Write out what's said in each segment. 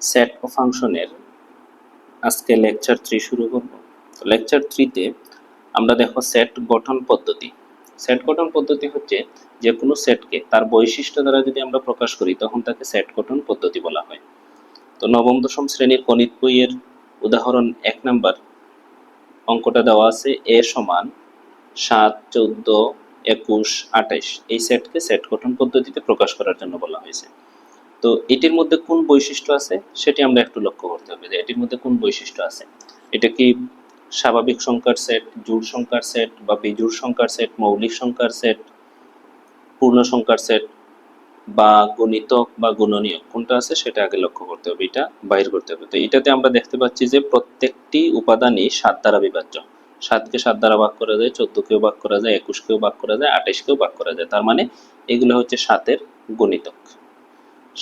Set ও ফাংশনের আজকে lecture 3 শুরু করব। তো লেকচার 3 আমরা দেখো সেট গঠন পদ্ধতি। সেট গঠন পদ্ধতি হচ্ছে যে কোনো সেটকে তার বৈশিষ্ট্য দ্বারা যদি আমরা প্রকাশ করি তখন তাকে সেট গঠন পদ্ধতি বলা হয়। তো নবম দশম শ্রেণীর গণিত বইয়ের উদাহরণ 1 নাম্বার অঙ্কটা দেওয়া আছে a সমান 7, 14, 21, 28 এই সেটকে সেট গঠন পদ্ধতিতে প্রকাশ করার জন্য বলা হয়েছে। তো এটির মধ্যে কোন বৈশিষ্ট্য আছে সেটি আমরা একটু লক্ষ্য করতে হবে যে এটির মধ্যে কোন বৈশিষ্ট্য আছে। এটা কি স্বাভাবিক সংখ্যার সেট, জোড় সংখ্যার সেট বা বিজোড় সংখ্যার সেট, মৌলিক সংখ্যার সেট, পূর্ণ সংখ্যার সেট বা গুণিতক বা গুণনীয়ক কোনটা আছে সেটা আগে লক্ষ্য করতে হবে, এটা বাইর করতে হবে। তো এটাতে আমরা দেখতে পাচ্ছি যে প্রত্যেকটি উপাদানই 7 দ্বারা বিভাজ্য। 7কে 7 দ্বারা ভাগ করা যায়, 14কেও ভাগ করা যায়, 21কেও ভাগ করা যায়, 28কেও ভাগ করা যায়। তার মানে এগুলো হচ্ছে 7-এর গুণিতক।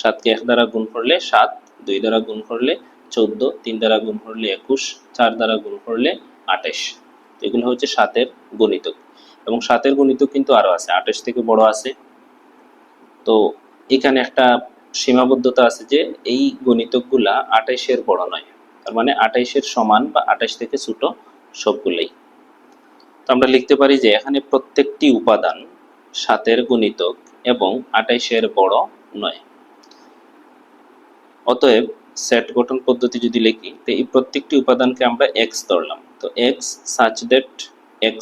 7কে 1 দ্বারা গুণ করলে 7, 2 দ্বারা গুণ করলে 14, 3 দ্বারা গুণ করলে 21, 4 দ্বারা গুণ করলে 28। এগুলো হচ্ছে 7-এর গুণিতক। এবং 7-এর গুণিতক কিন্তু আরো আছে, 28 থেকে বড় আছে। তো এখানে একটা সীমাবদ্ধতা আছে যে এই গুণিতকগুলা 28-এর বড় নয়। তার মানে 28-এর সমান বা 28 থেকে ছোট সবগুলোই। তো আমরা লিখতে পারি যে এখানে প্রত্যেকটি উপাদান 7-এর গুণিতক এবং 28-এর বড় নয়। অতএব সেট গঠন পদ্ধতি যদি লিখি তো এই প্রত্যেকটি উপাদানকে আমরা x ধরলাম। তো x such that x,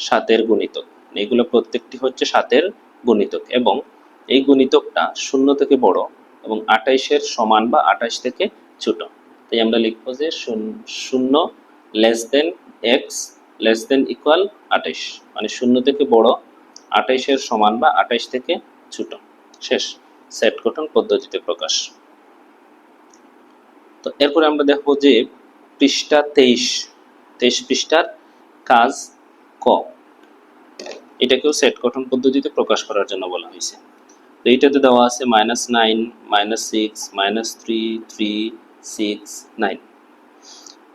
7-এর গুণিতক, এগুলো প্রত্যেকটি হচ্ছে 7-এর গুণিতক এবং এই গুণিতকটা 0 থেকে বড় এবং 28-এর সমান বা 28 থেকে ছোট। তাই আমরা লিখবো যে 0 less than x less than equal 28, মানে 0 থেকে বড়, 28-এর সমান বা 28 থেকে ছোট। শেষ, সেট গঠন পদ্ধতিতে প্রকাশ। তো এরপরে আমরা দেখবো যে পৃষ্ঠা 23 পৃষ্ঠার কাজ ক, এটাকেও সেট গঠন পদ্ধতিতে প্রকাশ করার জন্য বলা হয়েছে। তো এইটাতে দেওয়া আছে -9, -6, -3, 3, 6, 9।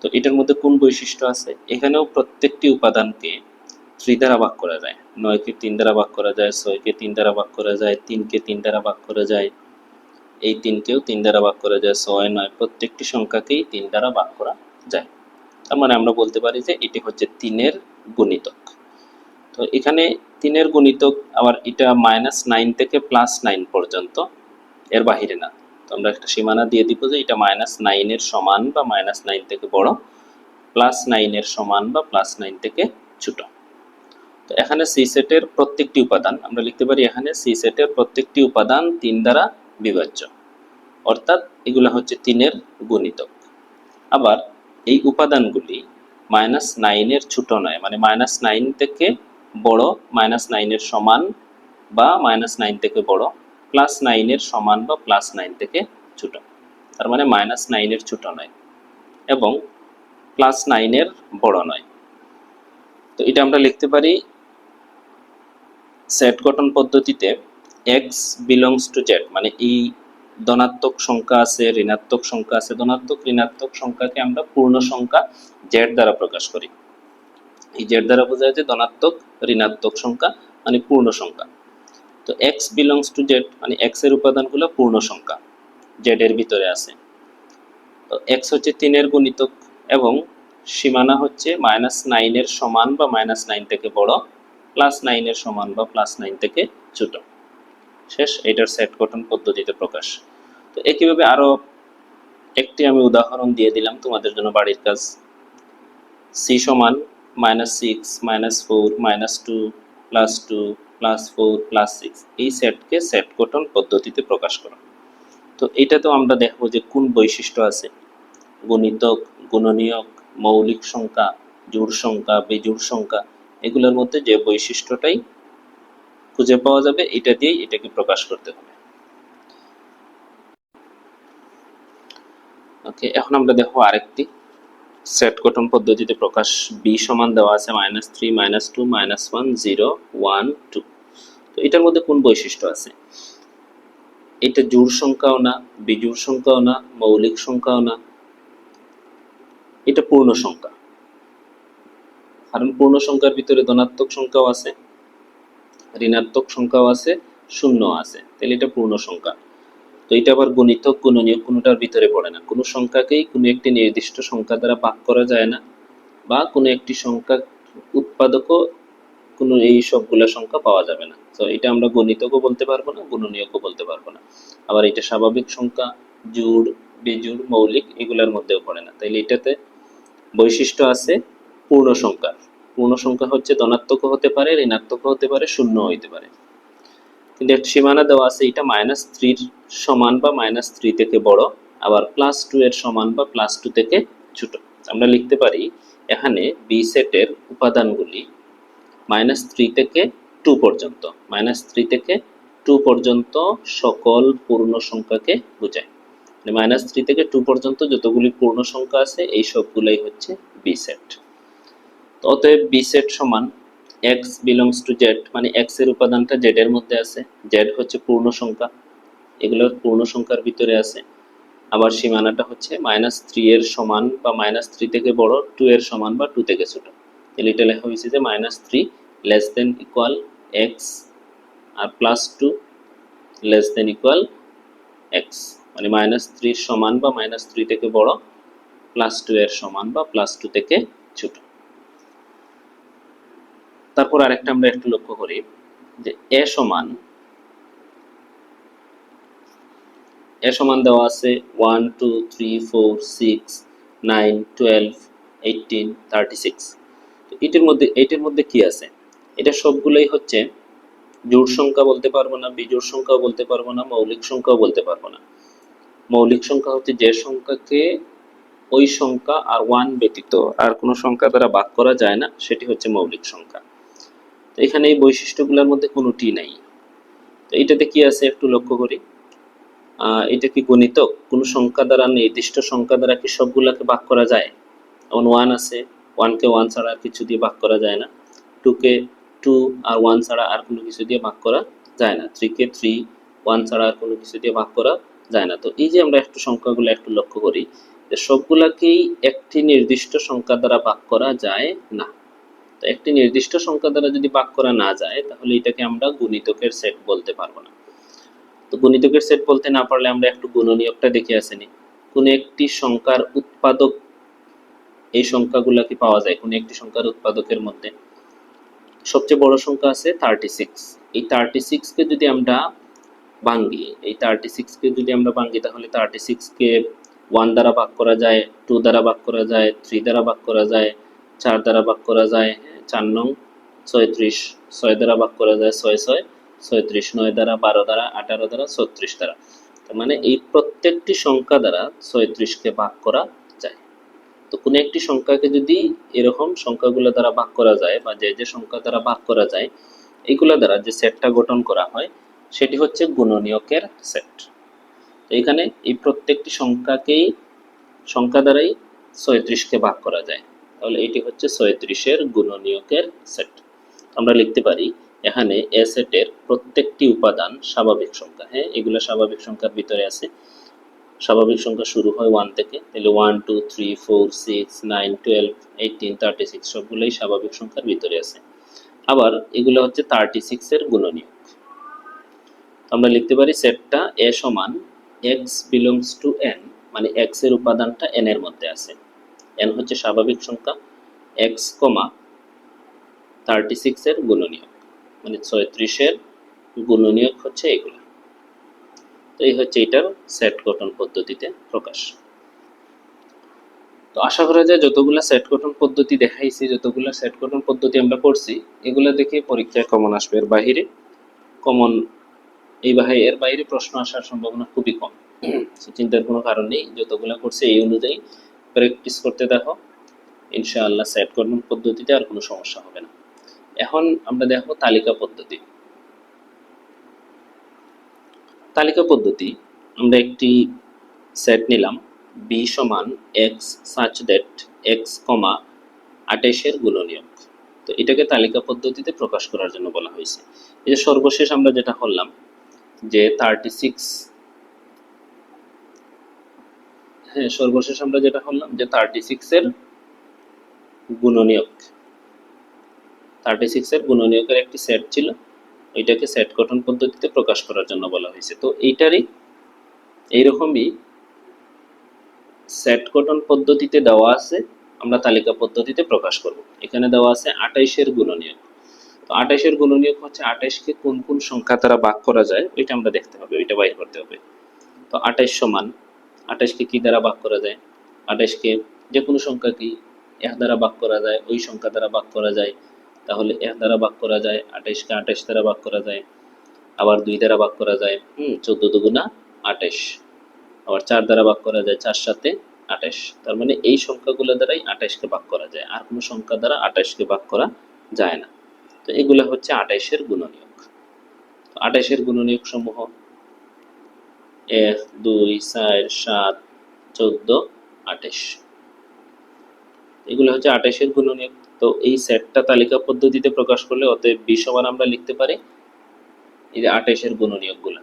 তো এটার মধ্যে কোন বৈশিষ্ট্য আছে? এখানেও প্রত্যেকটি উপাদানকে 3 দ্বারা ভাগ করা যায়। 9কে 3 দ্বারা ভাগ করা যায়, 6কে 3 দ্বারা ভাগ করা যায়, 3কে 3 দ্বারা ভাগ করা যায়, এই 3কেও 3 দ্বারা ভাগ করা যায়, 6, 9 প্রত্যেকটি সংখ্যাকেই 3 দ্বারা ভাগ করা যায়। তার মানে আমরা বলতে পারি যে এটি হচ্ছে 3-এর গুণিতক। তো এখানে 3-এর গুণিতক আবার এটা -9 থেকে +9 পর্যন্ত, এর বাহিরে না। তো আমরা একটা সীমানা দিয়ে দিব যে এটা -9-এর সমান বা -9 থেকে বড়, +9-এর সমান বা +9 থেকে ছোট। তো এখানে সি সেটের প্রত্যেকটি উপাদান আমরা লিখতে পারি, এখানে সি সেটের প্রত্যেকটি উপাদান 3 দ্বারা বিভাজ্য, অর্থাৎ এগুলো হচ্ছে 3-এর গুণিতক। আবার এই উপাদানগুলি -9-এর ছোট নয়, মানে -9 থেকে বড়, -9-এর সমান বা -9 থেকে বড়, +9-এর সমান বা +9 থেকে ছোট। তার মানে -9-এর ছোট নয় এবং +9-এর বড় নয়। তো এটা আমরা লিখতে পারি সেট গঠন পদ্ধতিতে x belongs to z, মানে এই ধনাত্মক সংখ্যা আছে, ঋণাত্মক সংখ্যা আছে, ধনাত্মক ঋণাত্মক সংখ্যাকে আমরা পূর্ণ সংখ্যা z দ্বারা প্রকাশ করি। এই z দ্বারা বোঝায় যে ধনাত্মক ঋণাত্মক সংখ্যা মানে পূর্ণ সংখ্যা। তো x belongs to z মানে x এর উপাদানগুলো পূর্ণ সংখ্যা, z এর ভিতরে আছে। তো x হচ্ছে 3-এর গুণিতক এবং সীমানা হচ্ছে -9-এর সমান বা -9 থেকে বড়, +9-এর সমান বা +9 থেকে ছোট। শেষ, এটার সেট গঠন পদ্ধতিতে প্রকাশ। তো একইভাবে আরো একটি আমি উদাহরণ দিয়ে দিলাম তোমাদের জন্য বাড়ির কাজ। c সমান -6, -4, -2, +2, +4, +6 এই সেটকে সেট গঠন পদ্ধতিতে প্রকাশ করো। তো এটাতেও আমরা দেখবো যে কোন বৈশিষ্ট্য আছে। গুণিতক, গুণনীয়ক, মৌলিক সংখ্যা, জোড় সংখ্যা, বিজোড় সংখ্যা, এগুলোর মধ্যে যে বৈশিষ্ট্যটাই খুঁজে পাওয়া যাবে এটা দিয়েই এটাকে প্রকাশ করতে হবে। ওকে, এখন আমরা দেখো আরেকটি সেট গঠন পদ্ধতিতে প্রকাশ। b সমান দেওয়া আছে -3, -2, -1, 0, 1, 2। তো এটার মধ্যে কোন বৈশিষ্ট্য আছে? এটা জোড় সংখ্যাও না, বিজোড় সংখ্যাও না, মৌলিক সংখ্যাও না, এটা পূর্ণ সংখ্যা। কারণ পূর্ণ সংখ্যার ভিতরে ধনাত্মক সংখ্যাও আছে, ঋণাত্মক সংখ্যাও আছে, শূন্য আছে, তাহলে এটা পূর্ণ সংখ্যা। তো এটা আবার গুণিতক গুণনীয়ক কোনোটার ভিতরে পড়ে না। কোনো সংখ্যাকেই কোনো একটি নির্দিষ্ট সংখ্যা দ্বারা ভাগ করা যায় না, বা কোনো একটি সংখ্যা উৎপাদকও কোনো এই সবগুলা সংখ্যা পাওয়া যাবে না। তো এটা আমরা গণিতকও বলতে পারবো না, গুণনীয়কও বলতে পারবো না। আবার এটা স্বাভাবিক সংখ্যা, জোড়, বিজোড়, মৌলিক এগুলার মধ্যেও পড়ে না। তাইলে এটাতে বৈশিষ্ট্য আছে পূর্ণ সংখ্যার। পূর্ণ সংখ্যা হচ্ছে ধনাত্মকও হতে পারে, ঋণাত্মকও হতে পারে, শূন্য হইতে পারে। কিন্তু একটা সীমানা দেওয়া আছে, এটা -3 সমান বা -3 থেকে বড়, আবার +2 এর সমান বা +2 থেকে ছোট। আমরা লিখতে পারি এখানে বি সেটের উপাদানগুলি -3 থেকে 2 পর্যন্ত, -3 থেকে 2 পর্যন্ত সকল পূর্ণ সংখ্যাকে বোঝায়। মানে -3 থেকে 2 পর্যন্ত যতগুলি পূর্ণ সংখ্যা আছে এই সবগুলাই হচ্ছে বি সেট। তো অতএব বি সেট সমান x belongs to z, মানে x এর উপাদানটা z এর মধ্যে আছে, z হচ্ছে পূর্ণ সংখ্যা, এগুলো পূর্ণ সংখ্যার ভিতরে আছে। আবার সীমানাটা হচ্ছে -3 এর সমান বা -3 থেকে বড়, 2 এর সমান বা 2 থেকে ছোট। তাহলে এটা লেখা হয়েছে যে -3 less than equal x আর +2 less than equal x, মানে -3 সমান বা -3 থেকে বড়, +2 এর সমান বা +2 থেকে ছোট। তারপর আরেকটা আমরা একটু লক্ষ্য করি যে এ সমান দেওয়া আছে 1 2 3 4 6 9 12 18 36। তো এটার মধ্যে কি আছে? এটা সবগুলোই হচ্ছে জোড় সংখ্যা, বলতে পারবো না, বিজোড় সংখ্যাও বলতে পারবো না, মৌলিক সংখ্যাও বলতে পারবো না। মৌলিক সংখ্যা হচ্ছে যে সংখ্যাকে ওই সংখ্যা আর 1 ব্যতীত আর কোনো সংখ্যা দ্বারা ভাগ করা যায় না, সেটি হচ্ছে মৌলিক সংখ্যা। তো এখানে এই বৈশিষ্ট্যগুলোর মধ্যে কোনোটি নাই। তো এটাতে কি আছে একটু লক্ষ্য করি। এটা কি গণিতক? কোনো সংখ্যা দ্বারা, নির্দিষ্ট সংখ্যা দ্বারা কি সবগুলাকে ভাগ করা যায়? যেমন 1 আছে, 1 কে 1 ছাড়া আর কিছু দিয়ে ভাগ করা যায় না, 2 কে 2 আর 1 ছাড়া আর কোনো কিছু দিয়ে ভাগ করা যায় না, 3 কে 3 1 ছাড়া আর কোনো কিছু দিয়ে ভাগ করা যায় না। তো এই যে আমরা একটু সংখ্যাগুলো একটু লক্ষ্য করি যে সবগুলাকেই একটি নির্দিষ্ট সংখ্যা দ্বারা ভাগ করা যায় না। তো একটি নির্দিষ্ট সংখ্যা দ্বারা যদি ভাগ করা না যায় তাহলে এটাকে আমরা গুণিতকের সেট বলতে পারবো না। তো গুণিতকের সেট বলতে না পারলে আমরা একটু গুণনীয়কটা দেখে আসেনি। কোন একটি সংখ্যার উৎপাদক, এই সংখ্যাগুলোকে পাওয়া যায় কোন একটি সংখ্যার উৎপাদকের মধ্যে। সবচেয়ে বড় সংখ্যা আছে 36। এই 36 কে যদি আমরা ভাঙি, তাহলে 36 কে 1 দ্বারা ভাগ করা যায়, 2 দ্বারা ভাগ করা যায়, 3 দ্বারা ভাগ করা যায়, 4 দ্বারা ভাগ করা যায়, 4 নং 36, 6 দ্বারা ভাগ করা যায়, 6 6 36, 9 দ্বারা, 12 দ্বারা, 18 দ্বারা, 36 দ্বারা। তার মানে এই প্রত্যেকটি সংখ্যা দ্বারা 36 কে ভাগ করা যায়। তো কোনো একটি সংখ্যাকে যদি এরকম সংখ্যাগুলো দ্বারা ভাগ করা যায়, বা যে সংখ্যা দ্বারা ভাগ করা যায় এইগুলা দ্বারা যে সেটটা গঠন করা হয় সেটি হচ্ছে গুণনীয়কের সেট। তো এখানে এই প্রত্যেকটি সংখ্যা দ্বারাই 36 কে ভাগ করা যায়, তাহলে এটি হচ্ছে 36 এর গুণনীয়কের সেট। আমরা লিখতে পারি এখানে এ সেটের প্রত্যেকটি উপাদান স্বাভাবিক সংখ্যা। হ্যাঁ, এগুলো স্বাভাবিক সংখ্যার ভিতরে আছে। স্বাভাবিক সংখ্যা শুরু হয় 1 থেকে, তাহলে 1 2 3 4 6 9 12 18 36 সবগুলোই স্বাভাবিক সংখ্যার ভিতরে আছে। আবার এগুলো হচ্ছে 36 এর গুণনীয়ক। আমরা লিখতে পারি সেটটা এ সমান x belongs to n, মানে x এর উপাদানটা n এর মধ্যে আছে। n হচ্ছে স্বাভাবিক সংখ্যা, x, 36 এর গুণনীয়ক, মানে 36 এর গুণনীয়ক হচ্ছে এগুলো। তো এই হচ্ছে এটার সেট গঠন পদ্ধতিতে প্রকাশ। তো আশা করা যায় যতগুলা সেট গঠন পদ্ধতি দেখাইছি, যতগুলা সেট গঠন পদ্ধতি আমরা পড়ছি, এগুলা দেখে পরীক্ষায় কমন আসবে। এর বাইরে কমন এর বাইরে প্রশ্ন আসার সম্ভাবনা খুবই কম। চিন্তার কোনো কারণ নেই, যতগুলা করছে এই অনুযায়ী প্র্যাকটিস করতে দেখো, ইনশাআল্লাহ সেট গঠন পদ্ধতিতে আর কোনো সমস্যা হবে না। এখন আমরা দেখো তালিকা পদ্ধতি। তালিকা পদ্ধতি আমরা একটি সেট নিলাম b সমান x such that x, 28 এর গুণনীয়ক। তো এটাকে তালিকা পদ্ধতিতে প্রকাশ করার জন্য বলা হয়েছে। এই যে সর্বশেষ আমরা যেটা করলাম যে 36, সর্বশেষ আমরা যেটা করলাম যে 36 এর গুণনীয়ক, 36 এর গুণনীয়কের একটি সেট ছিল, ওইটাকে সেট গঠন পদ্ধতিতে প্রকাশ করার জন্য বলা হয়েছে। তো এইটারই এইরকমই সেট গঠন পদ্ধতিতে দেওয়া আছে, আমরা তালিকা পদ্ধতিতে প্রকাশ করব। এখানে দেওয়া আছে 28-এর গুণনীয়ক। তো 28-এর গুণনীয়ক হচ্ছে 28-কে কোন কোন সংখ্যা দ্বারা ভাগ করা যায় ওইটা আমরা দেখতে হবে, ওইটা বাইর করতে হবে। তো 28 সমান 28-কে কি দ্বারা ভাগ করা যায়? 28-কে যে কোনো সংখ্যা কি 1 দ্বারা ভাগ করা যায়, ওই সংখ্যা দ্বারা ভাগ করা যায়। তাহলে 1 দ্বারা ভাগ করা যায়, 28-কে 28 দ্বারা ভাগ করা যায়, আবার 2 দ্বারা ভাগ করা যায় 14 দুগুণা 28, আবার 4 দ্বারা ভাগ করা যায় 4 7 28। তার মানে এই সংখ্যাগুলো দ্বারাই 28-কে ভাগ করা যায়, আর কোনো সংখ্যা দ্বারা 28-কে ভাগ করা যায় না। তো এগুলো হচ্ছে 28-এর গুণনীয়ক। 28-এর গুণনীয়ক সমূহ 1 2 4 7 14 28, এগুলো হচ্ছে 28-এর গুণনীয়ক। তো এই সেটটা তালিকা পদ্ধতিতে প্রকাশ করলে অতএব b সমান আমরা লিখতে পারি এই যে 28-এর গুণনীয়কগুলো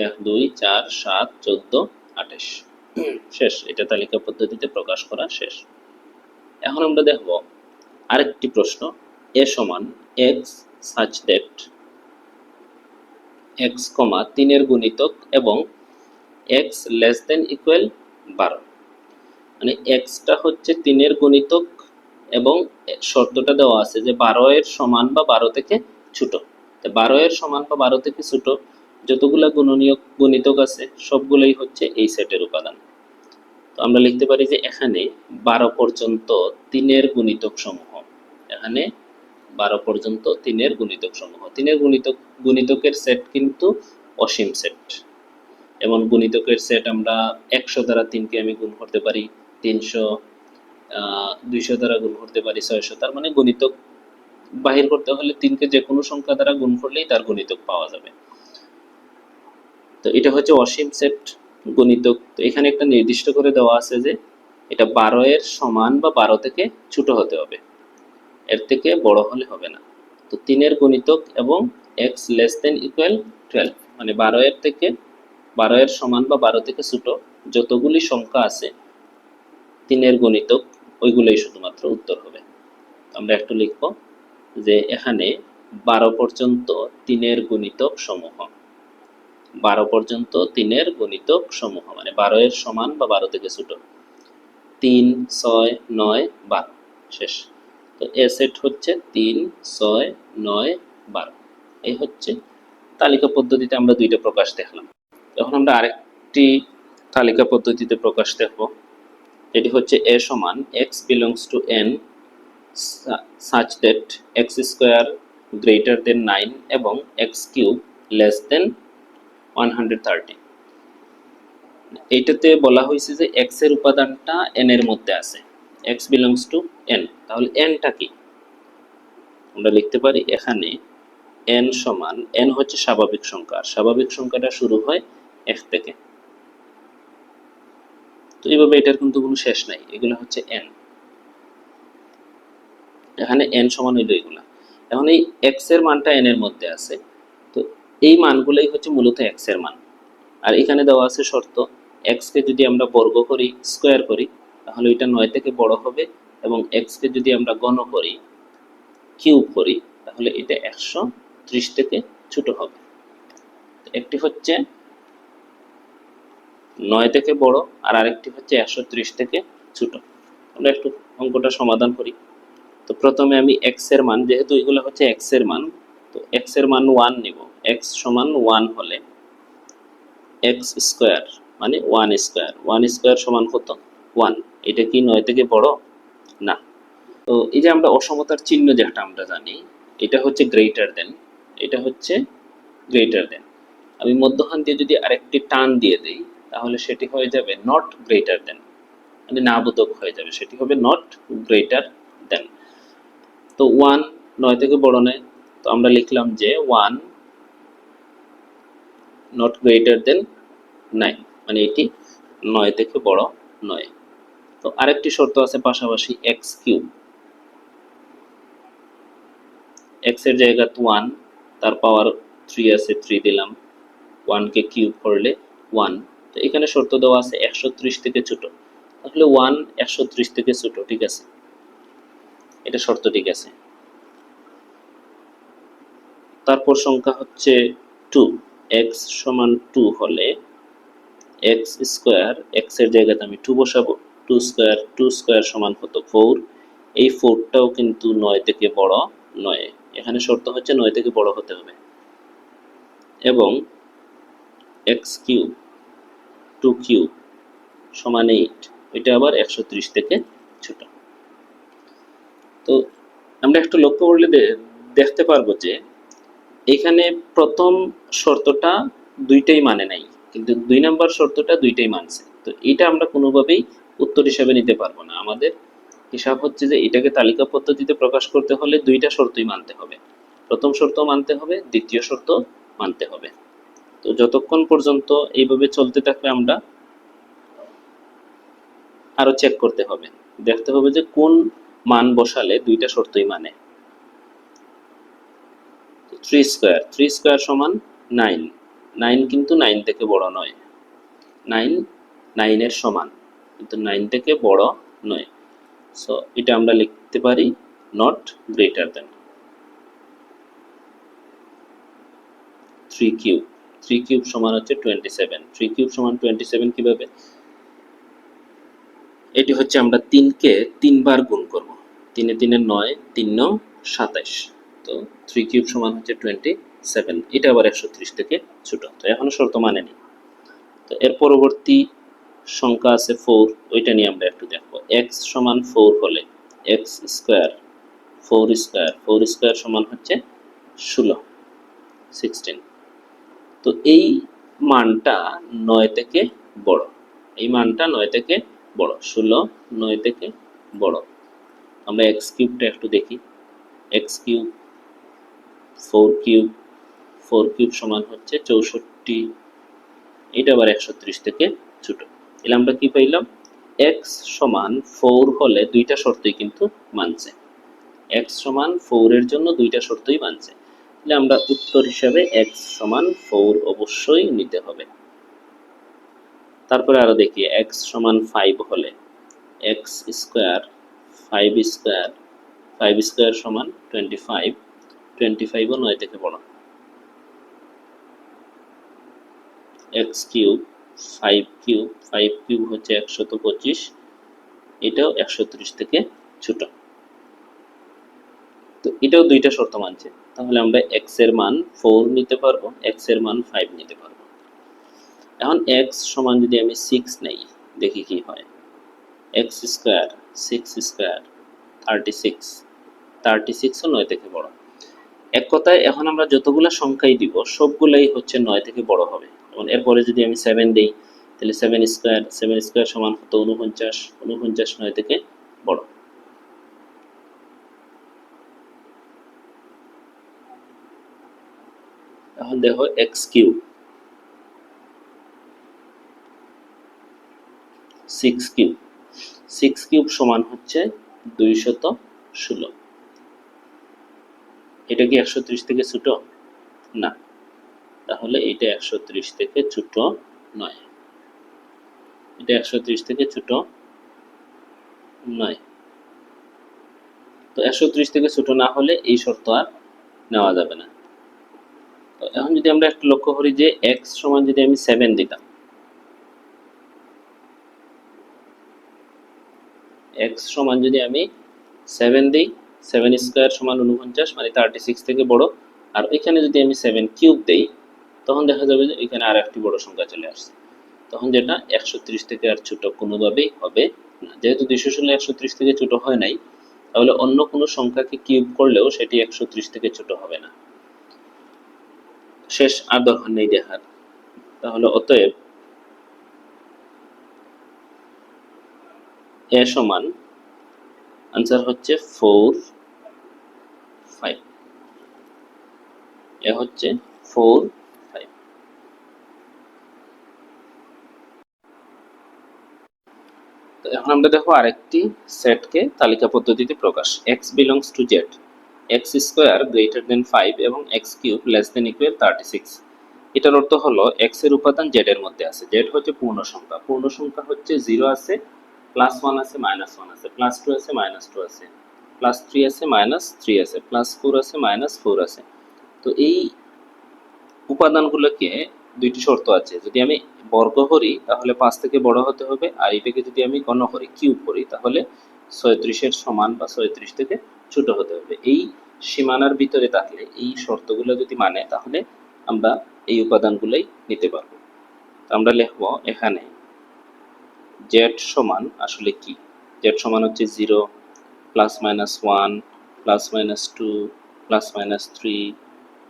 1 2 4 7 14 28 শেষ। এটা তালিকা পদ্ধতিতে প্রকাশ করা শেষ। এখন আমরা দেখব আরেকটি প্রশ্ন, a সমান x such that x, 3-এর গুণিতক এবং x less than equal 12, মানে xটা হচ্ছে 3-এর গুণিতক এবং শর্তটা দেওয়া আছে যে 12-এর সমান বা 12 থেকে ছোট। 12-এর সমান বা 12 থেকে ছোট যতগুলা গুণিতক আছে সবগুলোই হচ্ছে এই সেটের উপাদান। তো আমরা লিখতে পারি যে এখানে 12 পর্যন্ত 3-এর গুণিতক সমূহ, এখানে 12 পর্যন্ত 3-এর গুণিতক সমূহ, 3-এর গুণিতকের সেট কিন্তু অসীম সেট। যেমন গুণিতকের সেট আমরা 100 দ্বারা 3-কে আমি গুণ করতে পারি 300, 200 দ্বারা গুণ করতে পারি 600। তার মানে গুণিতক বাহির করতে হলে 3-কে যে কোনো সংখ্যা দ্বারা গুণ করলেই তার গুণিতক পাওয়া যাবে। তো এটা হচ্ছে অসীম সেট গুণিতক। তো এখানে একটা নির্দিষ্ট করে দেওয়া আছে যে এটা 12-এর সমান বা 12 থেকে ছোট হতে হবে, এর থেকে বড় হলে হবে না। তো 3-এর গুণিতক এবং x less than equal 12, মানে 12-এর সমান বা 12 থেকে ছোট যতগুলি সংখ্যা আছে 3-এর গুণিতক ওইগুলোই শুধুমাত্র উত্তর হবে। আমরা একটু লিখব যে এখানে 12 পর্যন্ত 3-এর গুণিতক সমূহ, 12 পর্যন্ত 3-এর গুণিতক সমূহ মানে 12-এর সমান বা 12 থেকে ছোট 3 6 9 12 শেষ। তো এ সেট হচ্ছে 3 6 9 12। এই হচ্ছে তালিকা পদ্ধতিতে আমরা দুইটা প্রকাশ দেখলাম। এখন আমরা আরেকটি তালিকা পদ্ধতিতে প্রকাশ দেখব, এটি হচ্ছে a সমান x belongs to n such that x square greater than 9 এবং x cube less than 130। এইটাতে বলা হয়েছে যে x এর উপাদানটা n এর মধ্যে আছে, x belongs to n। তাহলে n টা কি? আমরা লিখতে পারি এখানে n সমান, n হচ্ছে স্বাভাবিক সংখ্যা, আর স্বাভাবিক সংখ্যাটা শুরু হয় 1 থেকে। তো এইভাবে এটার কিন্তু কোনো শেষ নাই, এগুলো হচ্ছে n, এখানে n সমান হইল এগুলা। এখন এই x এর মানটা n এর মধ্যে আছে, তো এই মানগুলোই হচ্ছে মূলত x এর মান। আর এখানে দেওয়া আছে শর্ত, x কে যদি আমরা বর্গ করি স্কোয়ার করি তাহলে এটা 9 থেকে বড় হবে, এবং x কে যদি আমরা ঘন করি কিউব করি তাহলে এটা 130 থেকে ছোট হবে। একটি হচ্ছে 9 থেকে বড় আর আরেকটি হচ্ছে 130 থেকে ছোট। আমরা একটু অঙ্কটা সমাধান করি। তো প্রথমে আমি x এর মান, যেহেতু এগুলো হচ্ছে x এর মান, তো x এর মান 1 নিব। x সমান 1 হলে x স্কয়ার মানে 1 স্কয়ার, 1 স্কয়ার সমান কত? 1। এটা কি 9 থেকে বড়? না। তো এই যে আমরা অসমতার চিহ্ন যেটা আমরা জানি, এটা হচ্ছে গ্রেটার দেন, এটা হচ্ছে গ্রেটার দেন। আমি মধ্যখান দিয়ে যদি আরেকটি টান দিয়ে দেই তাহলে সেটি হয়ে যাবে নট গ্রেটার দেন, মানে না বোধক হয়ে যাবে, সেটি হবে নট গ্রেটার দেন। তো 1 9 থেকে বড় নয়, তো আমরা লিখলাম যে 1 নট গ্রেটার দেন 9, মানে এটি 9 থেকে বড় নয়। তো আরেকটি শর্ত আছে পাশাপাশি, x কিউব, x এর জায়গা 1, তার পাওয়ার 3 আছে 3 দিলাম, 1 কে কিউব করলে 1। তো এখানে শর্ত দেওয়া আছে 130 থেকে ছোট, তাহলে 1 130 থেকে ছোট, ঠিক আছে, এটা শর্ত ঠিক আছে। তারপর সংখ্যা হচ্ছে 2, x সমান 2 হলে এক্স স্কোয়ার, এক্স এর জায়গাতে আমি 2 বসাবো, 2 স্কোয়ার সমান কত 4। এই 4টাও কিন্তু 9 থেকে বড় নয়, এখানে শর্ত হচ্ছে 9 থেকে বড় হতে হবে। এবং এক্স কিউব 2 কিউব সমান 8, এটা আবার 130 থেকে ছোট। তো আমরা একটু লক্ষ্য করলে দেখতে পারবো যে এখানে প্রথম শর্তটা দুইটাই মানে নাই, কিন্তু 2 নম্বর শর্তটা দুইটাই মানছে। তো এটা আমরা কোনোভাবেই উত্তর হিসাবে নিতে পারবো না। আমাদের হিসাব হচ্ছে যে এটাকে তালিকা পদ্ধতিতে প্রকাশ করতে হলে দুইটা শর্তই মানতে হবে, প্রথম শর্ত মানতে হবে, দ্বিতীয় শর্ত মানতে হবে। তো যতক্ষণ পর্যন্ত এইভাবে চলতে থাকবে আমরা আরো চেক করতে হবে, দেখতে হবে যে কোন মান বসালে দুইটা শর্তই মানে। 3 স্কোয়ার সমান 9, 9 কিন্তু 9 থেকে বড় নয়, 9 এর সমান কিন্তু 9 থেকে বড় নয়। সো এটা আমরা লিখতে পারি নট গ্রেটার দেন। 3 কিউব সমান হচ্ছে 27, 3 কিউব সমান 27 কিভাবে? এটি হচ্ছে আমরা 3কে 3 বার গুণ করব, 3 এ 3 এর 9, 3 9 27। তো 3 কিউব সমান হচ্ছে 27, এটা আবার 130 থেকে ছোট। তো এখনো শর্ত মানেনি। তো এর পরবর্তী সংখ্যা আছে 4, ওইটা নিয়ে আমরা একটু দেখবো। x সমান 4 হলে x স্কোয়ার 4 স্কোয়ার সমান হচ্ছে 16। তো এই মানটা 9 থেকে বড়, এই মানটা 9 থেকে বড়, 16 9 থেকে বড়। আমরা x কিউবটা একটু দেখি, x কিউব 4 কিউব সমান হচ্ছে 64, এটা আবার 130 থেকে ছোট। তাহলে আমরা কি পাইলাম? x সমান 4 হলে দুইটা শর্তই কিন্তু মানছে, x সমান 4 এর জন্য দুইটা শর্তই মানছে। তাহলে আমরা উত্তর হিসাবে x সমান 4 অবশ্যই নিতে হবে। তারপরে আরো দেখি, x সমান 5 হলে x স্কোয়ার 5 স্কোয়ার সমান 25, 25ও 9 থেকে বড়। x কিউব 5 কিউব হচ্ছে 125, এটাও 130 থেকে ছোট। তো এটাও দুইটা শর্ত মানছে, তাহলে আমরা x এর মান 4 নিতে পারবো, x এর মান 5 নিতে পারবো। এখন x সমান যদি আমি 6 নেই, দেখি কি হয়। x স্কোয়ার 6 স্কোয়ার 36ও 9 থেকে বড়। এক কথায় এখন আমরা যতগুলা সংখ্যাই দিব সবগুলাই হচ্ছে 9 থেকে বড় হবে। এবং এরপরে যদি আমি 7 দেই, তাহলে 7 স্কোয়ার সমান হতো 49, 9 থেকে বড়। এখন দেখো x কিউব 6 কিউব সমান হচ্ছে 216, এটা কি 130 থেকে ছোট? না, তাহলে এটা 130 থেকে ছোট নয়, এটা 130 থেকে ছোট নয়। তো 130 থেকে ছোট না হলে এই শর্ত আর নেওয়া যাবে না। তো এখন যদি আমরা একটু লক্ষ্য করি যে x সমান যদি আমি 7 দিতাম, x সমান যদি আমি 7 দিই, 7 স্কোয়ার সমান 49 মানে 36 থেকে বড়। আর এখানে যদি আমি 7 কিউব দেই, তখন দেখা যাবে যে এখানে আর একটি বড় সংখ্যা চলে আসছে, তখন যেটা 130 থেকে আর ছোট কোনোভাবেই হবে না। যেহেতু 216 130 থেকে ছোট হয় নাই, তাহলে অন্য কোনো সংখ্যাকে কিউব করলেও সেটি 130 থেকে ছোট হবে না। শেষ, আর দরকার নেই দেখার। তাহলে অতএব এ সমান আনসার হচ্ছে 4 5, এ হচ্ছে 4 5। তো এখন আমরা দেখো আরেকটি সেটকে তালিকা পদ্ধতিতে প্রকাশ, x belongs to z, x square greater than 5 এবং x cube less than equal 36। এটার অর্থ হলো x এর উপাদান z এর মধ্যে আছে, z হচ্ছে পূর্ণ সংখ্যা, পূর্ণ সংখ্যা হচ্ছে 0 আছে, +1 আছে, -1 আছে, +2 আছে, -2 আছে, +3 আছে, -3 আছে, +4 আছে, -4 আছে। তো এই উপাদানগুলোকে দুইটি শর্ত আছে, যদি আমি বর্গ করি তাহলে 5 থেকে বড় হতে হবে, আর এটাকে যদি আমি ঘন করি কিউব করি তাহলে 36-এর সমান বা 36 থেকে ছোট হতে হবে। এই সীমানার ভিতরে থাকলে, এই শর্তগুলো যদি মানে, তাহলে আমরা এই উপাদানগুলোই নিতে পারবো। আমরা লিখবো এখানে জেড সমান আসলে কি, জেড সমান হচ্ছে 0, plus minus 1, plus minus 2, plus minus 3,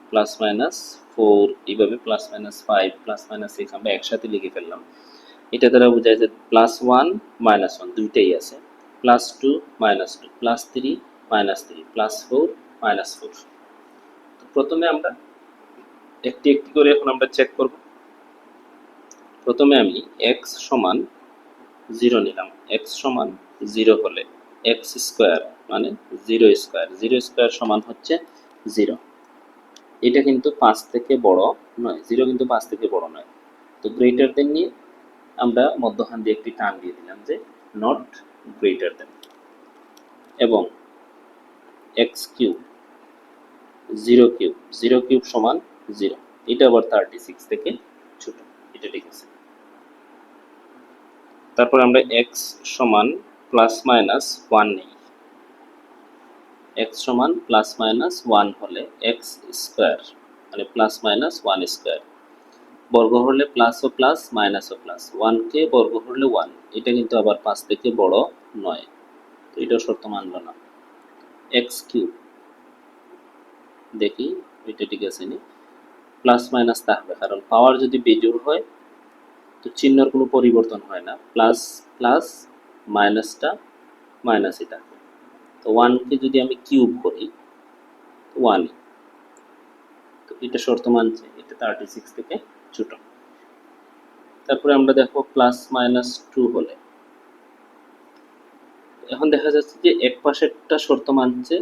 plus minus 4, এইভাবে প্লাস মাইনাস 5, প্লাস মাইনাস 6 আমরা একসাথে লিখে ফেললাম। এটা দ্বারা বোঝায় যে প্লাস 1 মাইনাস 1 দুইটাই আছে, plus 2 minus 2, plus 3 minus 3, plus 4 minus 4। তো প্রথমে আমরা একটি একটি করে এখন আমরা চেক করব। প্রথমে আমি x সমান 0 নিলাম। x সমান 0 হলে x স্কোয়ার মানে 0 স্কোয়ার, 0 স্কোয়ার সমান হচ্ছে 0। এটা কিন্তু 5 থেকে বড় নয়, 0 কিন্তু 5 থেকে বড় নয়। তো গ্রেটার দেন নিয়ে আমরা মধ্যখান দিয়ে একটি টান দিয়ে দিলাম যে নট গ্রেটার দেন, এবং x কিউব 0 কিউব, 0 কিউব সমান 0, এটা আবার 36 থেকে ছোট, এটা ঠিক আছে। তারপর আমরা x সমান প্লাস মাইনাস 1 নেই। x সমান প্লাস মাইনাস 1 হলে x স্কোয়ার মানে প্লাস মাইনাস 1 স্কোয়ার, বর্গ হলে প্লাস ও প্লাস মাইনাস ও প্লাস, 1 কে বর্গ হলে 1, এটা কিন্তু আবার 5 থেকে বড় নয়, তো এটা শর্ত মানল না। x কিউব দেখি এটা ঠিক আছে নি, প্লাস মাইনাস থাকবে, কারণ পাওয়ার যদি বেজোড় হয় তো চিহ্নের কোনো পরিবর্তন হয় না, প্লাস প্লাস মাইনাসটা মাইনাসই থাকবে। তো 1 কে যদি আমি কিউব করি 1, তো এটা শর্ত মানছে, এটা 36 থেকে ছোট। তারপরে আমরা দেখো প্লাস মাইনাস 2 হলে, এখন দেখা যাচ্ছে যে এক পাশেরটা শর্ত মানছে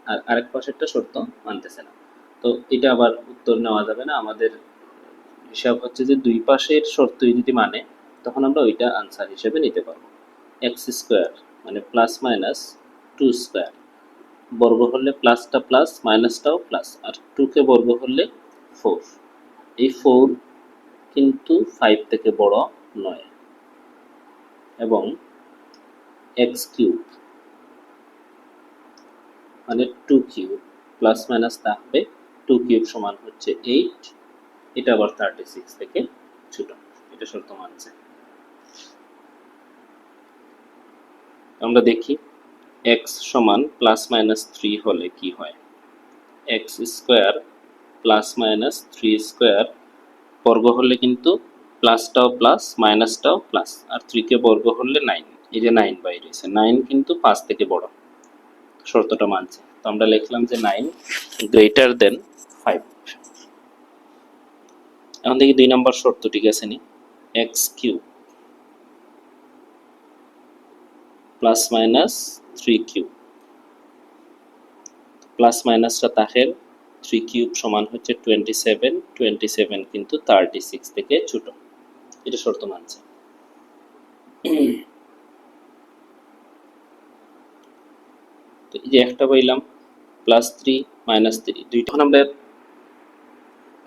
আর আরেক পাশেরটা শর্ত মানতেছে না। তো এটা আবার উত্তর নেওয়া যাবে না, আমাদের হিসাব হচ্ছে যে দুই পাশের শর্তই যদি মানে তখন আমরা ওইটা আনসার হিসেবে নিতে পারবো। এক্স স্কোয়ার মানে প্লাস মাইনাস 2 স্কোয়ার, বর্গ হলে প্লাসটা প্লাস মাইনাসটাও প্লাস, আর 2 কে বর্গ হলে 4, এই 4 কিন্তু 5 থেকে বড় নয়, এবং এক্স কিউব মানে 2 কিউব প্লাস মাইনাস থাকবে, 2 কিউব সমান হচ্ছে 8, এটা আবার 36 থেকে ছোট, এটা শর্ত মানছে। আমরা দেখি x সমান প্লাস মাইনাস 3 হলে কি হয়। x square plus minus 3 square, বর্গ হলে কিন্তু প্লাসটাও প্লাস মাইনাসটাও প্লাস, আর 3 কে বর্গ হলে 9, এই যে 9 বাইরে রয়েছে, 9 কিন্তু 5 থেকে বড়, শর্তটা মানছে। তো আমরা লিখলাম যে 9 গ্রেটার দেন 5। এখন দেখি 2 নম্বর শর্ত ঠিক আছে নি, x cube plus minus 3 cube, plus মাইনাসটা তাহের 3 কিউব সমান হচ্ছে 27, 27 কিন্তু 36 থেকে ছোট, এটা শর্ত মানছে। তো এই যে একটা পাইলাম প্লাস 3 মাইনাস 3, দুইটা আমরা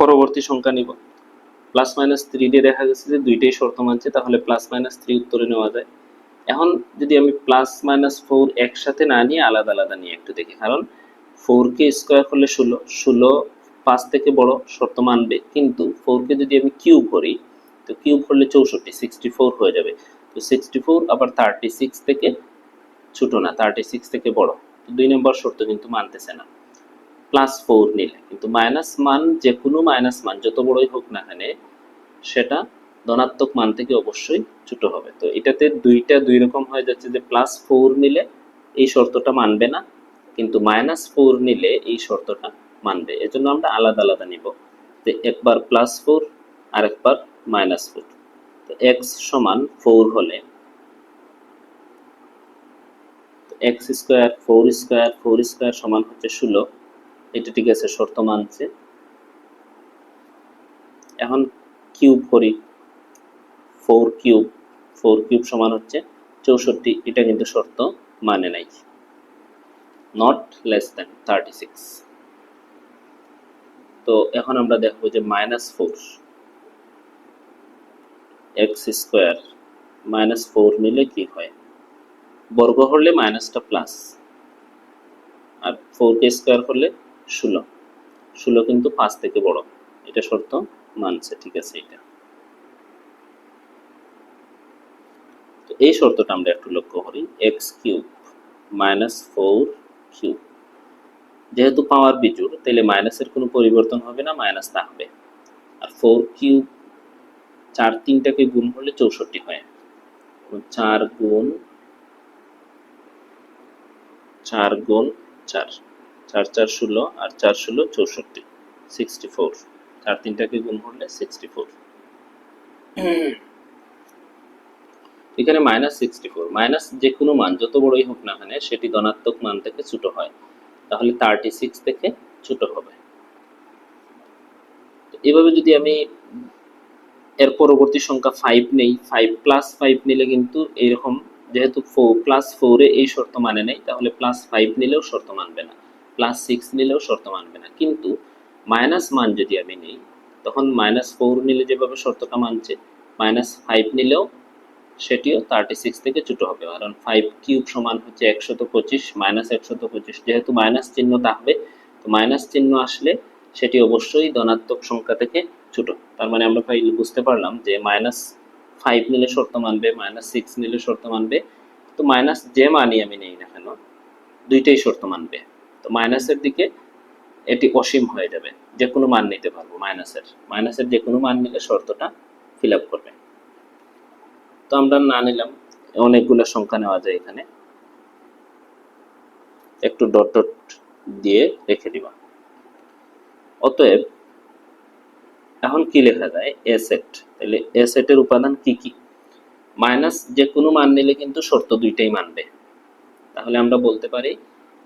পরবর্তী সংখ্যা নিব। প্লাস মাইনাস 3 দিয়ে দেখা গেছে যে দুইটাই শর্ত মানছে, তাহলে প্লাস মাইনাস 3 উত্তরে নেওয়া যায়। এখন যদি আমি প্লাস মাইনাস 4 একসাথে না নিয়ে আলাদা আলাদা নিয়ে একটু দেখি, কারণ 4 কে স্কোয়ার করলে 16, 16 5 থেকে বড়, শর্ত মানবে, কিন্তু 4 কে যদি আমি কিউব করি তো কিউব করলে 64, 64 হয়ে যাবে। তো 64 আবার 36 থেকে ছোট না, 36 থেকে বড়, তো 2 নম্বর শর্ত কিন্তু মানতেছে না। প্লাস 4 নিলে কিন্তু মাইনাস মান, যে কোনো মাইনাস মান যত বড়ই হোক না কেন সেটা ধনাত্মক মান থেকে অবশ্যই ছোট হবে। তো এটাতে দুইটা দুই রকম হয়ে যাচ্ছে, যে প্লাস 4 নিলে এই শর্তটা মানবে না, কিন্তু মাইনাস 4 নিলে এই শর্তটা মানবে, এজন্য আমরা আলাদা আলাদা নিব, যে একবার প্লাস 4 আর একবার মাইনাস 4। তো এক্স সমান 4 হলে এক্স স্কোয়ার 4 স্কোয়ার, 4 স্কোয়ার সমান হচ্ছে 16, এটা ঠিক আছে, শর্ত মানছে। এখন কিউব করি, 4 কিউব, 4 কিউব সমান হচ্ছে 64, এটা কিন্তু শর্ত মানে নাই, নট লেস দ্যান 36। তো এখন আমরা দেখবো যে মাইনাস 4, এক্স স্কোয়ার মাইনাস 4 নিলে কি হয়, বর্গ হলে মাইনাসটা প্লাস, আর 4কে স্কোয়ার করলে 16, 16 কিন্তু 5 থেকে বড়, এটা শর্ত মানছে, ঠিক আছে। এটা তো এই শর্তটা আমরা একটু লক্ষ্য করি, এক্স কিউব মাইনাস 4 কিউব, যেহেতু পাওয়ার বিজোড় তাহলে মাইনাসের কোনো পরিবর্তন হবে না, মাইনাস থাকবে। আর 4 কিউব 4 3টাকে গুণ করলে 64 হয়, 4 গুণ 4 গুণ 4, 4 4 16 আর 4 16 64, 64, 4 3টাকে গুণ করলে 64। এখানে মাইনাস 64, মাইনাস যে কোনো মান যত বড়ই হোক না কেন সেটি ধনাত্মক মান থেকে ছোট হয়, তাহলে 36 থেকে ছোট হবে। এভাবে যদি আমি এর পরবর্তী সংখ্যা 5 নেই, 5 প্লাস 5 নিলে কিন্তু এইরকম, যেহেতু 4 প্লাস 4 এই শর্ত মানে নেই, তাহলে প্লাস 5 নিলেও শর্ত মানবে না, প্লাস 6 নিলেও শর্ত মানবে না। কিন্তু মাইনাস মান যদি আমি নিই, তখন মাইনাস 4 নিলে যেভাবে শর্তটা মানছে, মাইনাস 5 নিলেও সেটিও 36 থেকে ছোট হবে, কারণ 5 কিউব সমান হচ্ছে 125 মাইনাস 125, যেহেতু মাইনাস চিহ্ন থাকবে, তো মাইনাস চিহ্ন আসলে সেটি অবশ্যই ধনাত্মক সংখ্যা থেকে ছোট। তার মানে আমরা বুঝতে পারলাম যে মাইনাস 5 নিলে শর্ত মানবে, মাইনাস 6 নিলে শর্ত মানবে, তো মাইনাস যে মানই আমি নেই না কেন দুইটাই শর্ত মানবে। তো মাইনাসের দিকে এটি অসীম হয়ে যাবে, যে কোনো মান নিতে পারবো, মাইনাসের যে কোনো মান নিলে শর্তটা ফিল আপ করবে। তো আমরা না নিলাম, অনেকগুলো সংখ্যা নেওয়া যায়, এখানে একটু ডট ডট দিয়ে রেখে দিবা। অতএব এখন কি লেখা যায়, এ সেট, তাহলে এ সেটের উপাদান কি কি, মাইনাস যে কোনো মান নিলে কিন্তু শর্ত দুইটাই মানবে, তাহলে আমরা বলতে পারি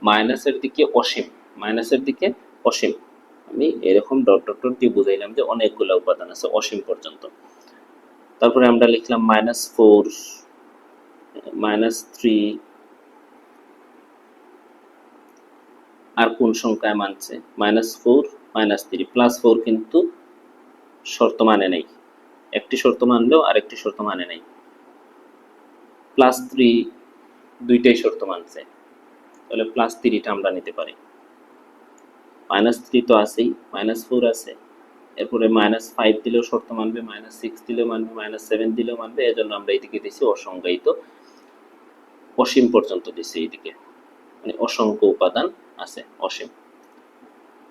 মাইনাসের দিকে অসীম, মাইনাসের দিকে অসীম। আমি এরকম ডট ডট ডট দিয়ে বুঝাইলাম যে অনেকগুলো উপাদান আছে অসীম পর্যন্ত। তারপরে আমরা লিখলাম -4, -3, আর কোন সংখ্যায় মানছে, -4, -3, +4 কিন্তু শর্ত মানে নেই, একটি শর্ত মানলেও আরেকটি শর্ত মানে নেই, +3 দুইটাই শর্ত মানছে, তাহলে +3টা আমরা নিতে পারি। -3 তো আছেই, -4 আছে, এরপরে -5 দিলেও শর্ত মানবে, -6 দিলেও মানবে, -7 দিলেও মানবে, এজন্য আমরা এইদিকে দিছি অসংজ্ঞায়িত, অসীম পর্যন্ত দিছি এইদিকে, মানে অসংখ্য উপাদান আছে, অসীম।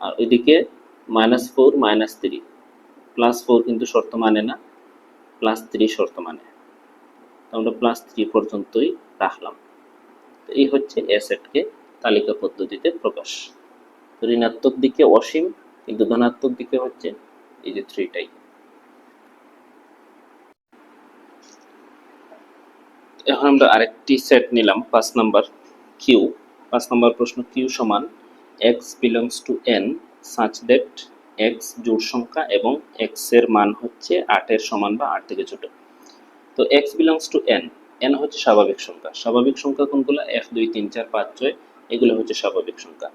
আর ওইদিকে -4, -3, +4 কিন্তু শর্ত মানে না, +3 শর্ত মানে, আমরা +3 পর্যন্তই রাখলাম। তো এই হচ্ছে এ সেটকে তালিকা পদ্ধতিতে প্রকাশ। ঋণাত্মক দিকে অসীম, কিন্তু ধনাত্মক দিকে হচ্ছে এই যে 3টাই। এখন আমরা আরেকটি সেট নিলাম, 5 নাম্বার কিউ, 5 নাম্বার প্রশ্ন, কিউ সমান x belongs to n such that x জোড় সংখ্যা এবং x এর মান হচ্ছে 8 এর সমান বা 8 থেকে ছোট। তো x belongs to n, n হচ্ছে স্বাভাবিক সংখ্যা, স্বাভাবিক সংখ্যা কোনগুলো, 1 2 3 4 5 6, এগুলো হচ্ছে স্বাভাবিক সংখ্যা।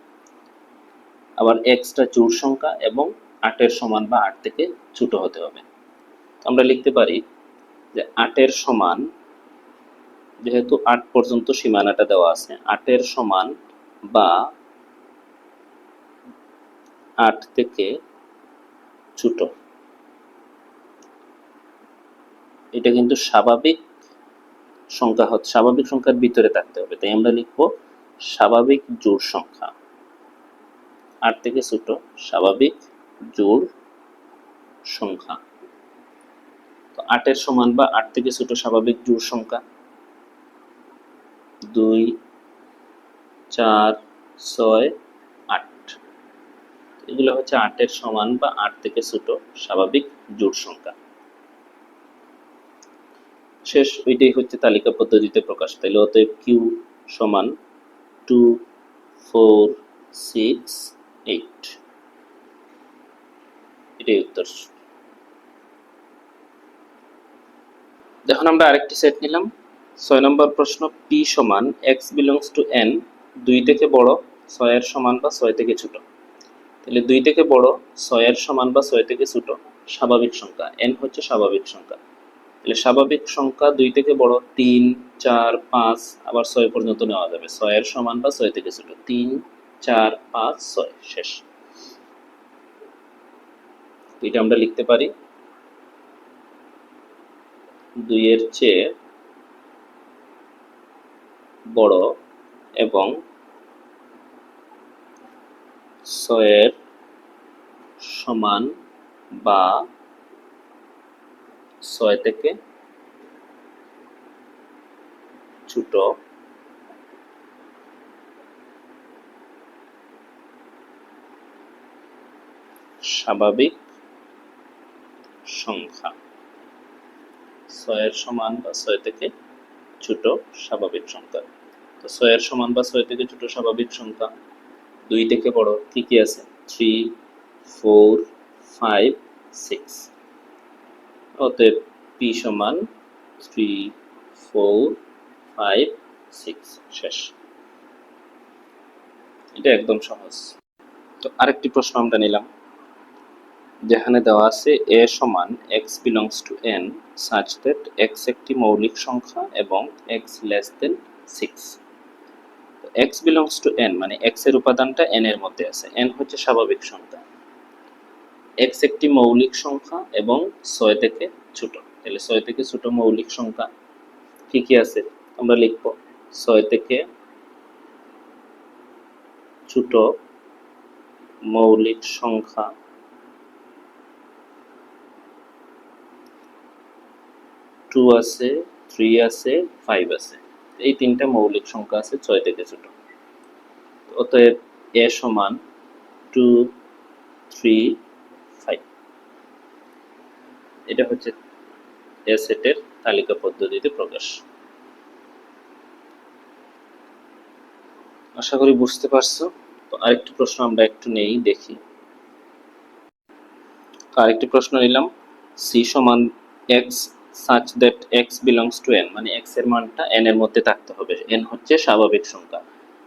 আবার x টা জোড় সংখ্যা এবং 8 এর সমান বা 8 থেকে ছোট হতে হবে। আমরা লিখতে পারি যে 8 এর সমান, যেহেতু 8 পর্যন্ত সীমানাটা দেওয়া আছে, 8 এর সমান বা 8 থেকে ছোট, এটা কিন্তু স্বাভাবিক সংখ্যা হচ্ছে, স্বাভাবিক সংখ্যার ভিতরে থাকতে হবে, তাই আমরা লিখব স্বাভাবিক জোড় সংখ্যা, 8 থেকে ছোট স্বাভাবিক জোড় সংখ্যা। তো 8 এর সমান বা 8 থেকে ছোট স্বাভাবিক জোড় সংখ্যা 2 4 6 8, এগুলো হচ্ছে 8 এর সমান বা 8 থেকে ছোট স্বাভাবিক জোড় সংখ্যা। শেষ, ওইটাই হচ্ছে তালিকা পদ্ধতিতে প্রকাশ। তাহলে অতএব কিউ সমান 2 4 6 8, এটাই উত্তর। এখন আমরা আরেকটি সেট নিলাম, 6 নম্বর প্রশ্ন, পি সমান x belongs to n 2 থেকে বড় 6 এর সমান বা 6 থেকে ছোট। তাহলে 2 থেকে বড় 6 এর সমান বা 6 থেকে ছোট স্বাভাবিক সংখ্যা, n হচ্ছে স্বাভাবিক সংখ্যা, তাহলে স্বাভাবিক সংখ্যা 2 থেকে বড় 3, 4, 5 আবার 6 পর্যন্ত নেওয়া যাবে। 6 এর সমান বা 6 থেকে ছোট 3, 4, 5, 6 শেষ। এটা আমরা লিখতে পারি 2 এর চেয়ে বড় এবং 6 এর সমান বা 6 থেকে ছোট স্বাভাবিক সংখ্যা। 6 এর সমান বা 6 থেকে ছোট স্বাভাবিক সংখ্যা। তো 6 এর সমান বা 6 থেকে ছোট স্বাভাবিক সংখ্যা 2 থেকে বড় কি কি আছে? 3, 4, 5, 6। অতএব p সমান 3, 4, 5, 6 শেষ। এটা একদম সহজ। তো আরেকটি প্রশ্ন আমরা নিলাম, যেখানে দেওয়া আছে a সমান x belongs to n such that x একটি মৌলিক সংখ্যা এবং x less than 6। x belongs to n মানে x এর উপাদানটা n এর মধ্যে আছে, n হচ্ছে স্বাভাবিক সংখ্যা, x একটি মৌলিক সংখ্যা এবং 6 থেকে ছোট। তাহলে 6 থেকে ছোট মৌলিক সংখ্যা কি কি আছে আমরা লিখব। 6 থেকে ছোট মৌলিক সংখ্যা 2 আছে, 3 আছে, 5 আছে। এই তিনটা মৌলিক সংখ্যা আছে 6 থেকে ছোট। অতএব a সমান 2, 3, 5। এটা হচ্ছে এ সেটের তালিকা পদ্ধতিতে প্রকাশ। আশা করি বুঝতে পারছো। তো আরেকটি প্রশ্ন আমরা একটু নেই দেখি। আরেকটি প্রশ্ন নিলাম, c সমান x such that x belongs to n মানে x এর মানটা n এর মধ্যে থাকতে হবে, n হচ্ছে স্বাভাবিক সংখ্যা।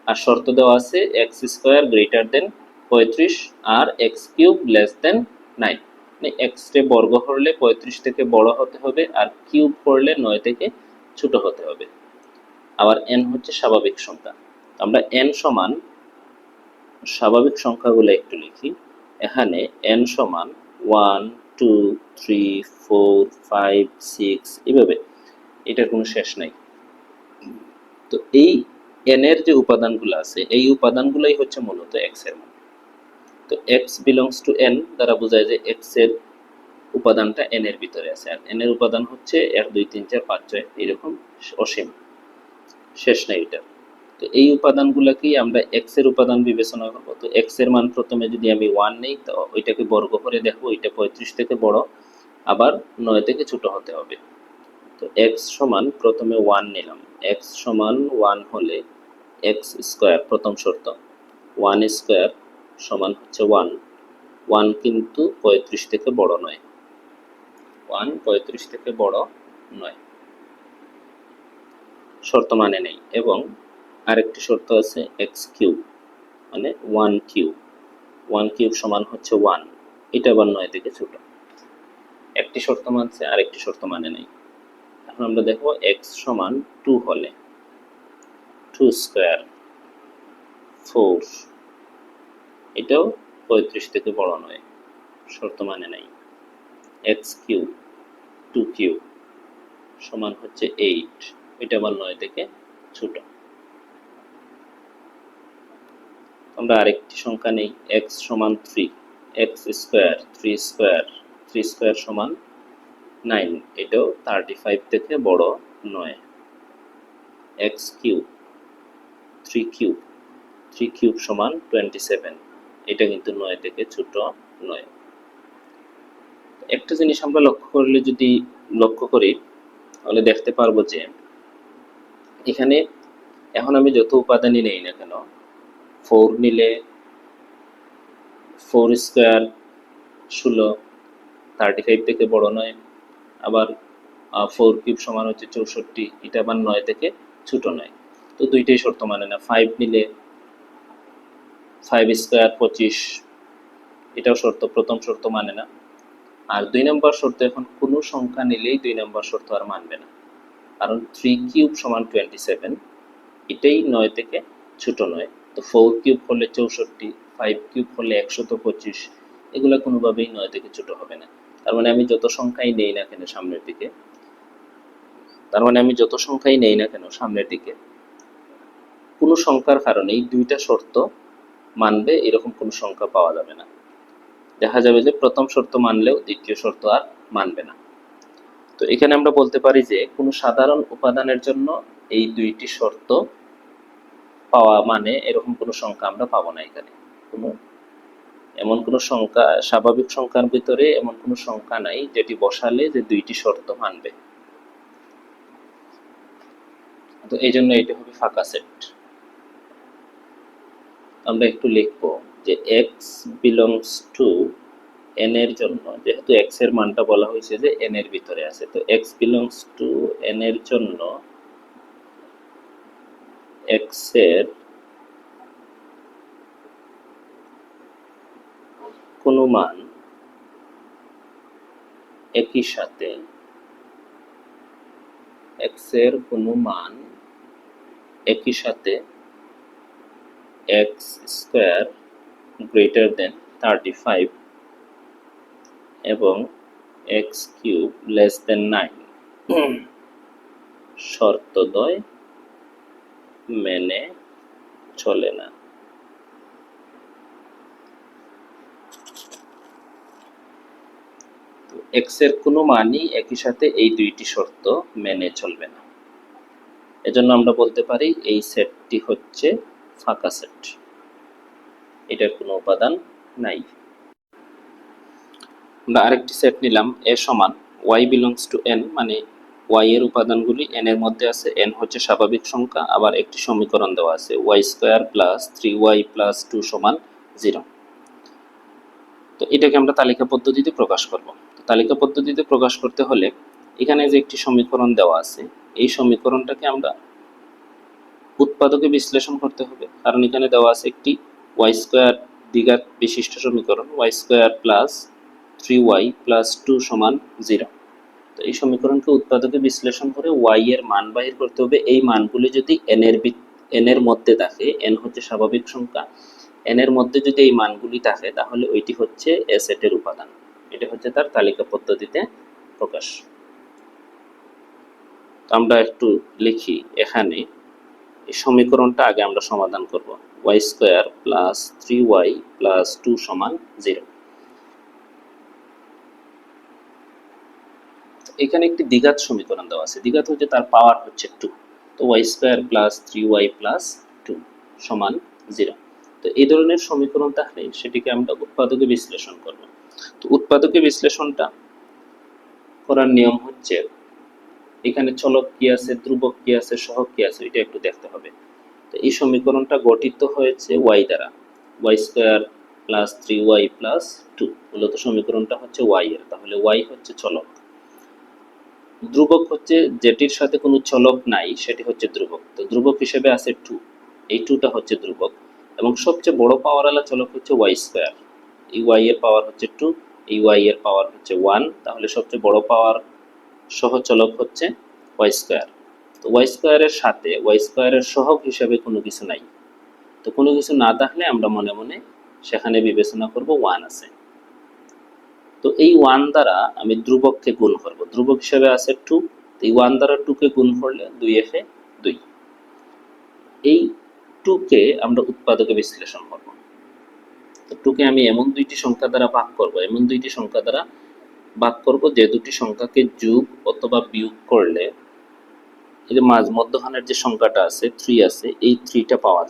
আর শর্ত দেওয়া আছে x স্কয়ার গ্রেটার দেন 35 আর x কিউব লেস দেন 9। মানে x কে বর্গ করলে 35 থেকে বড় হতে হবে আর কিউব করলে 9 থেকে ছোট হতে হবে। আবার n হচ্ছে স্বাভাবিক সংখ্যা। আমরা n সমান স্বাভাবিক সংখ্যাগুলো একটু লিখি। এখানে n সমান 1, 2, 3, 4, 5, 6 এভাবে, এটার কোনো শেষ নাই। তো এই n এর যে উপাদানগুলো আছে এই উপাদানগুলোই হচ্ছে মূলত x এর মান। তো x belongs to n দ্বারা বোঝায় যে x এর উপাদানটা n এর ভিতরে আছে, আর n এর উপাদান হচ্ছে 1, 2, 3, 4, 5, 6 এরকম অসীম, শেষ নাই এটা। তো এই উপাদানগুলোকেই আমরা x এর উপাদান বিবেচনা করব। তো x এর মান প্রথমে যদি আমি 1 নেই তো ওইটাকে বর্গ করে দেখো, এটা 35 থেকে বড় আবার 9 থেকে ছোট হতে হবে। তো x সমান প্রথমে 1 নিলাম, x সমান 1 হলে x স্কয়ার প্রথম শর্ত 1 স্কয়ার সমান হচ্ছে 1, 1 কিন্তু 35 থেকে বড় নয়, 1 35 থেকে বড় নয়, শর্ত মানে নেই। এবং আরেকটি শর্ত আছে x কিউব মানে 1 কিউব, 1 কিউব সমান হচ্ছে 1, এটা আবার 9 থেকে ছোট। একটি শর্ত মানছে আরেকটি শর্ত মানে নেই। এখন আমরা দেখব x সমান 2 হলে 2 স্কয়ার 4, এটাও 35 থেকে বড় নয়, শর্ত মানে নাই। x কিউব 2 কিউব সমান হচ্ছে 8, এটা আবার 9 থেকে ছোট। আমরা আরেকটি সংখ্যা নেই, x সমান 3, x স্কয়ার 3 স্কয়ার 3 স্কয়ার সমান 9, এটাও 35 থেকে বড় নয়। x কিউব 3 কিউব 3 কিউব সমান 27, এটা কিন্তু 9 থেকে ছোট নয়। একটা জিনিস আমরা লক্ষ্য করি তাহলে দেখতে পারবো যে এখানে এখন আমি যত উপাদানই নেই না কেন, 4 নিলে 4 স্কয়ার 16, 35 থেকে বড় নয়, আবার 4 কিউব সমান হচ্ছে 64, এটা আবার 9 থেকে ছোট নয়। তো দুইটাই শর্ত মানে না। 5 নিলে 5 স্কয়ার 25, এটাও শর্ত, প্রথম শর্ত মানে না। আর 2 নম্বর শর্ত, এখন কোনো সংখ্যা নিলেই 2 নম্বর শর্ত আর মানবে না, কারণ 3 কিউব সমান 27, এটাই 9 থেকে ছোট নয়। তো 4 কিউব হলে 64, 5 কিউব হলে 125, এগুলো কোনোভাবেই 9 থেকে ছোট হবে না। তার মানে আমি যত সংখ্যাই নেই না কেন সামনের দিকে, কোনো সংখ্যার কারণেই দুইটা শর্ত মানবে এরকম কোনো সংখ্যা পাওয়া যাবে না। দেখা যাবে যে প্রথম শর্ত মানলেও দ্বিতীয় শর্ত আর মানবে না। তো এখানে আমরা বলতে পারি যে কোনো সাধারণ উপাদানের জন্য এই দুইটি শর্ত পাওয়া মানে এরকম কোনো সংখ্যা আমরা পাবো না। এখানে এমন কোনো সংখ্যা, স্বাভাবিক সংখ্যার ভিতরে এমন কোনো সংখ্যা নাই যেটি বসালে যে দুইটি শর্ত মানবে। তো এই জন্য এটা হবে ফাঁকা সেট। আমরা একটু লিখবো যে x বিলংস টু n এর জন্য, যেহেতু x এর মানটা বলা হয়েছে যে n এর ভিতরে আছে, তো x বিলংস টু n এর জন্য x এর কোনো মান একই সাথে x এর কোনো মান একই সাথে x স্কয়ার গ্রেটার দেন 35 এবং x কিউব লেস দেন 9 শর্তদ্বয় মেনে চলে না। x এর কোনো মানই একই সাথে এই দুইটি শর্ত মেনে চলবে না। এজন্য আমরা বলতে পারি এই সেটটি হচ্ছে ফাঁকা সেট, এটার কোনো উপাদান নাই। আমরা আরেকটি সেট নিলাম a সমান y বিলংস টু n, মানে y এর উপাদানগুলি n এর মধ্যে আছে, n হচ্ছে স্বাভাবিক সংখ্যা, আবার একটি সমীকরণ দেওয়া আছে y square plus 3y plus 2 সমান 0। তো এটাকে আমরা তালিকা পদ্ধতিতে প্রকাশ করব। তো তালিকা পদ্ধতিতে প্রকাশ করতে হলে এখানে যে একটি সমীকরণ দেওয়া আছে, এই সমীকরণটাকে আমরা উৎপাদকে বিশ্লেষণ করতে হবে, কারণ এখানে দেওয়া আছে একটি y স্কয়ার দ্বিঘাত বিশিষ্ট সমীকরণ y square plus 3y plus 2 সমান 0। তো এই সমীকরণকে উৎপাদকে বিশ্লেষণ করে y এর মান বাহির করতে হবে। এই মানগুলি যদি n এর মধ্যে থাকে, n হচ্ছে স্বাভাবিক সংখ্যা, n এর মধ্যে যদি এই মানগুলি থাকে তাহলে ওইটি হচ্ছে a সেটের উপাদান। এটা হচ্ছে তার তালিকা পদ্ধতিতে প্রকাশ। তো আমরা একটু লিখি, এখানে এই সমীকরণটা আগে আমরা সমাধান করব। y square plus 3y plus 2 সমান 0। এখানে একটি দ্বিঘাত সমীকরণ দেওয়া আছে, দ্বিঘাত হচ্ছে তার পাওয়ার হচ্ছে 2। তো y square plus 3y plus 2 সমান 0। তো এই ধরনের সমীকরণ থাকলে সেটিকে আমরা উৎপাদকে বিশ্লেষণ করব। তো উৎপাদকে বিশ্লেষণটা করার নিয়ম হচ্ছে, এখানে চলক কি আছে, ধ্রুবক কি আছে, সহগ কি আছে, এটা একটু দেখতে হবে। তো এই সমীকরণটা গঠিত হয়েছে y দ্বারা, y square plus 3y plus 2, মূলত সমীকরণটা হচ্ছে y এর, তাহলে y হচ্ছে চলক। ধ্রুবক হচ্ছে যেটির সাথে কোনো চলক নাই সেটি হচ্ছে ধ্রুবক। তো ধ্রুবক হিসেবে আছে 2, এই 2টা হচ্ছে ধ্রুবক, এবং সবচেয়ে বড় পাওয়ারওয়ালা চলক হচ্ছে y স্কয়ার। এই y এর পাওয়ার হচ্ছে 2, এই y এর পাওয়ার হচ্ছে 1, তাহলে সবচেয়ে বড় পাওয়ার সহ চলক হচ্ছে y স্কয়ার। তো y স্কয়ারের সাথে y স্কয়ারের সহগ হিসেবে কোনো কিছু নাই। তো কোনো কিছু না থাকলে আমরা মনে মনে সেখানে বিবেচনা করব 1 আছে। তো এই 1 দ্বারা আমি ধ্রুবককে গুণ করব, ধ্রুবক হিসেবে আছে 2, এই 1 দ্বারা 2 কে গুণ করলে 2f এ 2। এই 2 কে আমরা উৎপাদকে বিশ্লেষণ করব। তো 2 কে আমি এমন দুইটি সংখ্যা দ্বারা ভাগ করব যে দুটি সংখ্যাকে যোগ অথবা বিয়োগ করলে এই যে মধ্যখানের যে সংখ্যাটা আছে 3 আছে, এই 3টা পাওয়া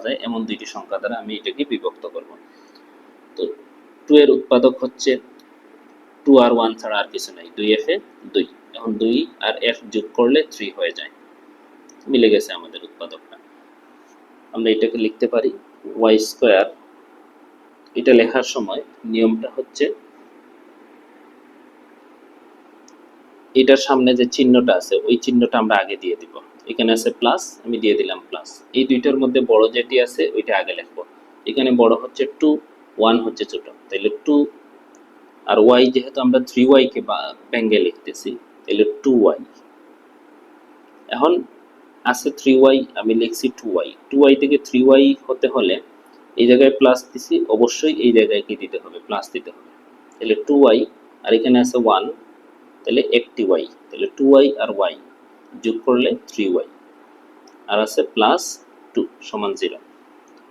যায়, এমন দুইটি সংখ্যা দ্বারা আমি এটাকে বিভক্ত করব। তো 2 এর উৎপাদক হচ্ছে 2 আর 1 ছাড়া আর কিছু নাই, 2f এ 2। এখন 2 আর f যোগ করলে 3 হয়ে যায়, মিলে গেছে আমাদের উৎপাদকটা। আমরা এটাকে লিখতে পারি y স্কয়ার। এটা লেখার সময় নিয়মটা হচ্ছে, এটার সামনে যে চিহ্নটা আছে ওই চিহ্নটা আমরা আগে দিয়ে দিব। এখানে আছে প্লাস, আমি দিয়ে দিলাম প্লাস। এই দুইটার মধ্যে বড় যেটি আছে ওইটা আগে লিখবো। এখানে বড় হচ্ছে 2, 1 হচ্ছে ছোট, তাহলে 2 আর ওয়াই যেহেতু আমরা 3y কে ভেঙে লিখতেছি, তাহলে 2y। এখন আছে 3y, আমি লিখছি 2y। 2y থেকে 3y হতে হলে এই জায়গায় প্লাস দিছি, অবশ্যই এই জায়গায় কি দিতে হবে, প্লাস দিতে হবে। তাহলে 2y, আর এখানে আছে 1, তাহলে একটি y, তাহলে 2y আর y যোগ করলে 3y, আর আছে প্লাস 2 সমান 0।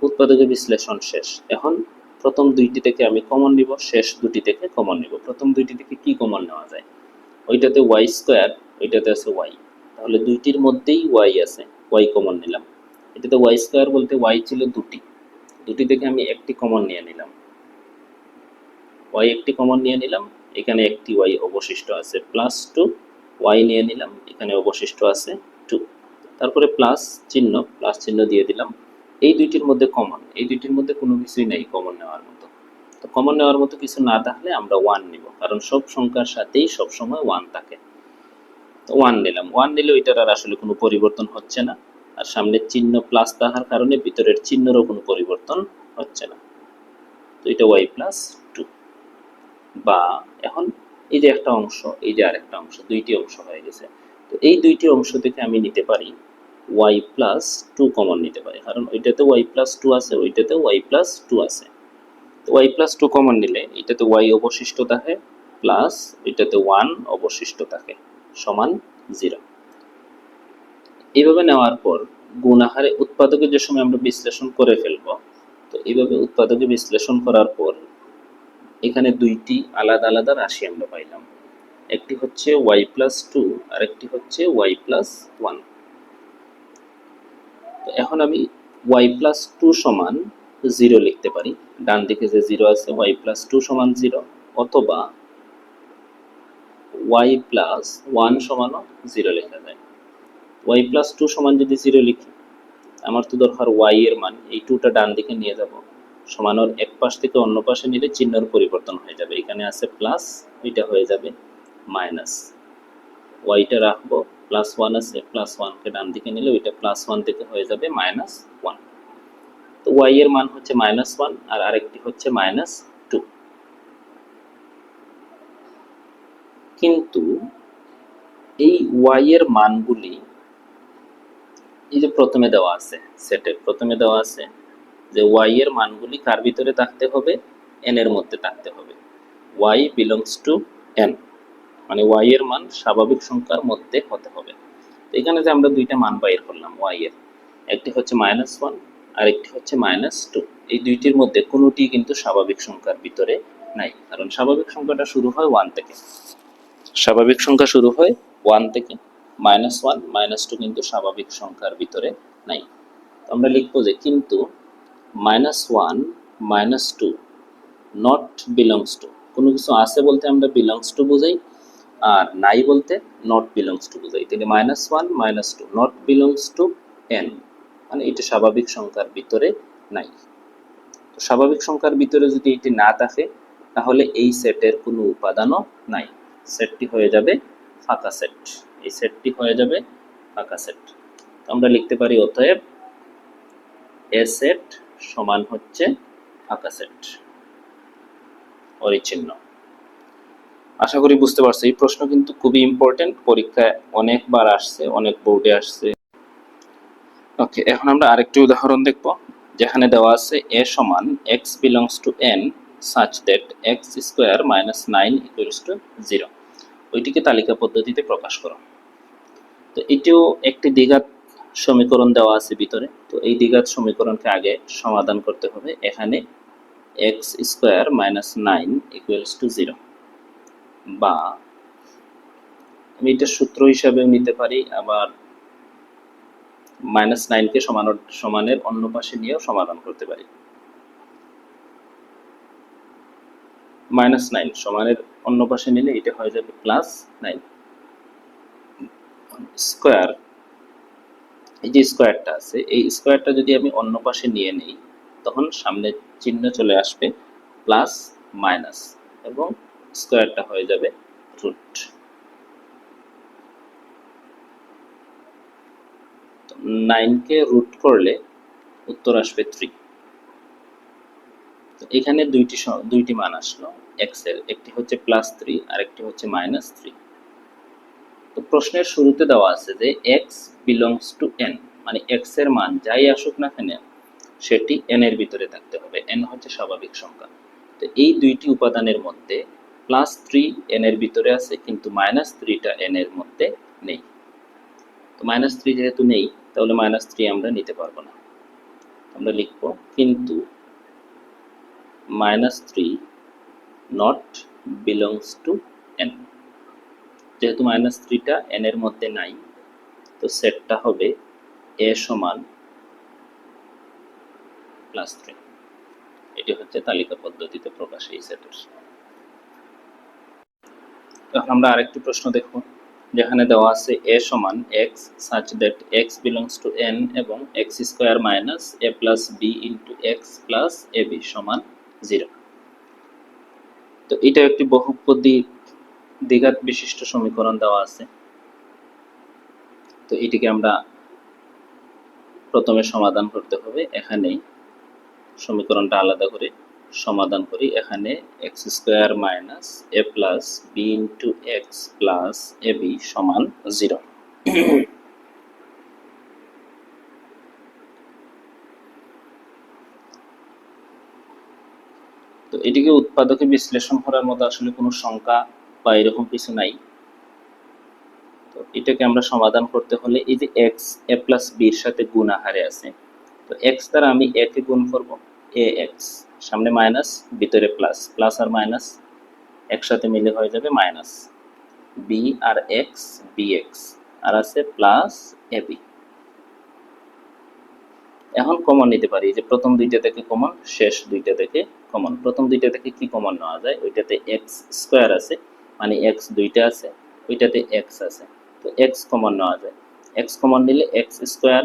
উৎপাদকের বিশ্লেষণ শেষ। এখন প্রথম দুইটি থেকে আমি কমন নিব, শেষ দুটি থেকে কমন নিব। প্রথম দুইটি থেকে কি কমন নেওয়া যায়? ওইটাতে ওয়াই স্কোয়ার, ওইটাতে আছে ওয়াই, তাহলে দুইটির মধ্যেই ওয়াই আছে, ওয়াই কমন নিলাম। এটাতে ওয়াই স্কোয়ার বলতে ওয়াই ছিল দুটি, দুটি থেকে আমি একটি কমন নিয়ে নিলাম, ওয়াই একটি কমন নিয়ে নিলাম, এখানে একটি ওয়াই অবশিষ্ট আছে, প্লাস 2 ওয়াই নিয়ে নিলাম, এখানে অবশিষ্ট আছে 2। তারপরে প্লাস চিহ্ন দিয়ে দিলাম। এই দুইটির মধ্যে কমন, এই দুইটির মধ্যে কোনো কিছুই নেই কমন নেওয়ার মতো। তো কমন নেওয়ার মতো কিছু না থাকলে আমরা 1 নিব, কারণ সব সংখ্যার সাথেই সবসময় 1 থাকে। তো 1 নিলাম, 1 নিলে ওইটার আর আসলে কোনো পরিবর্তন হচ্ছে না, আর সামনের চিহ্ন প্লাস থাকার কারণে ভিতরের চিহ্নেরও কোনো পরিবর্তন হচ্ছে না। তো এটা ওয়াই প্লাস 2। বা এখন এই যে একটা অংশ, এই যে আরেকটা অংশ, দুইটি অংশ হয়ে গেছে। তো এই দুইটি অংশ থেকে আমি নিতে পারি ওয়াই প্লাস 2 কমন নিতে পারি, কারণ ওইটাতে ওয়াই প্লাস 2 আছে, ওইটাতে ওয়াই প্লাস 2 আছে। তো ওয়াই প্লাস 2 কমন নিলে এটাতে ওয়াই অবশিষ্ট থাকে, প্লাস এটাতে 1 অবশিষ্ট থাকে, সমান 0। এইভাবে নেওয়ার পর গুণ আকারে উৎপাদকে যে সময় আমরা বিশ্লেষণ করে ফেলব। তো এইভাবে উৎপাদকে বিশ্লেষণ করার পর এখানে দুইটি আলাদা আলাদা রাশি আমরা পাইলাম, একটি হচ্ছে ওয়াই প্লাস 2 আর একটি হচ্ছে ওয়াই প্লাস 1। তো এখন আমি ওয়াই প্লাস 2 সমান 0 লিখতে পারি, ডান দিকে যে 0 আছে, ওয়াই প্লাস 2 সমান 0, অথবা ওয়াই প্লাস 1 সমানও 0 লেখা যায়। ওয়াই প্লাস 2 সমান যদি 0 লিখি, আমার তো দরকার ওয়াই এর মান, এই 2টা ডান দিকে নিয়ে যাব, সমানোর এক পাশ থেকে অন্য পাশে নিলে চিহ্নের পরিবর্তন হয়ে যাবে, এখানে আছে প্লাস, এটা হয়ে যাবে মাইনাস। ওয়াইটা রাখবো, প্লাস 1 আছে, প্লাস 1কে ডান দিকে নিলে ওইটা প্লাস 1 থেকে হয়ে যাবে মাইনাস 1। তো ওয়াই এর মান হচ্ছে মাইনাস 1, আর আরেকটি হচ্ছে মাইনাস 2। কিন্তু এই ওয়াই এর মানগুলি এই যে প্রথমে দেওয়া আছে, সেটের প্রথমে দেওয়া আছে যে ওয়াই এর মানগুলি কার ভিতরে থাকতে হবে, এন এর মধ্যে থাকতে হবে। ওয়াই বিলংস টু এন, মানে ওয়াই এর মান স্বাভাবিক সংখ্যার মধ্যে হতে হবে। তো এখানে যে আমরা দুইটা মান বাইর করলাম ওয়াই এর, একটি হচ্ছে মাইনাস 1 আর একটি হচ্ছে মাইনাস 2, এই দুইটির মধ্যে কোনোটি কিন্তু স্বাভাবিক সংখ্যার ভিতরে নাই, কারণ স্বাভাবিক সংখ্যাটা শুরু হয় 1 থেকে, স্বাভাবিক সংখ্যা শুরু হয় 1 থেকে। মাইনাস 1 মাইনাস 2 কিন্তু স্বাভাবিক সংখ্যার ভিতরে নাই। তো আমরা লিখবো যে কিন্তু minus 1 minus 2 not belongs to, কোনো কিছু আছে বলতে আমরা বিলংস টু বোঝাই, আর নাই বলতে নট বিলংস টু বোঝাই। তাহলে minus 1 minus 2 not belongs to N, মানে এটা স্বাভাবিক সংখ্যার ভিতরে নাই। তো স্বাভাবিক সংখ্যার ভিতরে যদি এটি না থাকে, তাহলে এই সেটের কোনো উপাদানও নাই, সেটটি হয়ে যাবে ফাঁকা সেট, এই সেটটি হয়ে যাবে ফাঁকা সেট। তো আমরা লিখতে পারি অতএব এ সেট সমান হচ্ছে ফাঁকা সেট, অরিচিহ্ন। আশা করি বুঝতে পারছো, এই প্রশ্ন কিন্তু খুবই ইম্পর্টেন্ট, পরীক্ষায় অনেকবার আসছে, অনেক বোর্ডে আসছে। ওকে, এখন আমরা আরেকটি উদাহরণ দেখব, যেখানে দেওয়া আছে a সমান x belongs to n such that x square minus 9 equals to 0, ওইটিকে তালিকা পদ্ধতিতে প্রকাশ করো। তো এটিও একটি দ্বিঘাত সমীকরণ দেওয়া আছে ভিতরে। তো এই দ্বিঘাত সমীকরণকে আগে সমাধান করতে হবে। এখানে x square minus 9 equals to 0, বা আমি এটা সূত্র হিসাবেও নিতে পারি, আবার মাইনাস 9কে সমানের অন্য পাশে নিয়েও সমাধান করতে পারি। মাইনাস 9 সমানের অন্য পাশে নিলে এটা হয়ে যাবে প্লাস 9 স্কোয়ার। এই যে স্কোয়ারটা আছে, এই স্কোয়ারটা যদি আমি অন্য পাশে নিয়ে নিই, তখন সামনে চিহ্ন চলে আসবে প্লাস মাইনাস, এবং স্কোয়ারটা হয়ে যাবে রুট। 9কে রুট করলে উত্তর আসবে 3। এখানে দুইটি মান আসলো এক্স এর, একটি হচ্ছে +3 আর একটি হচ্ছে -3। তো প্রশ্নের শুরুতে দেওয়া আছে যে এক্স বিলংস টু এন, মানে এক্স এর মান যাই আসুক না কেন সেটি এন এর ভিতরে থাকতে হবে। এন হচ্ছে স্বাভাবিক সংখ্যা। তো এই দুইটি উপাদানের মধ্যে +3 এন এর ভিতরে আছে, কিন্তু -3টা এন এর মধ্যে নেই। তো -3 যেহেতু নেই, তাহলে -3 আমরা নিতে পারবো না। আমরা লিখব কিন্তু -3 নট বিলংস টু এন। যেহেতু -3টা এন এর মধ্যে নাই, তো সেটটা হবে এ সমান +3। এটি হচ্ছে তালিকা পদ্ধতিতে প্রকাশ এই সেটের। এখন আমরা আরেকটি প্রশ্ন দেখব, যেখানে দেওয়া আছে এ সমান x such that x belongs to N এবং x square minus a plus b into x plus a b সমান 0। তো এটা একটি বহুপদী দ্বিঘাত বিশিষ্ট সমীকরণ দেওয়া আছে। তো এটিকে আমরা প্রথমে সমাধান করতে হবে। এখানেই সমীকরণটা আলাদা করে সমাধান করি। এখানে x square minus a plus b into x plus a b সমান 0। তো এটিকে উৎপাদকে বিশ্লেষণ করার মতো আসলে কোনো সংখ্যা বা এরকম কিছু নাই। তো এটাকে আমরা সমাধান করতে হলে এই যে এক্স এ প্লাস বির সাথে গুণ আকারে আছে, তো এক্স দ্বারা আমি এ কে গুণ করব, এ এক্স, সামনে মাইনাস ভিতরে প্লাস, প্লাস আর মাইনাস একসাথে মিলে হয়ে যাবে মাইনাস, বি আর এক্স বি এক্স, আর আছে প্লাস এ বি। এখন কমন নিতে পারি, যে প্রথম দুইটা থেকে কমন, শেষ দুইটা থেকে কমন। প্রথম দুইটা থেকে কি কমন নেওয়া যায়, ওইটাতে এক্স স্কোয়ার আছে, মানে এক্স দুইটা আছে, ওইটাতে এক্স আছে, তো এক্স কমন নেওয়া যায়। এক্স কমন নিলে এক্স স্কোয়ার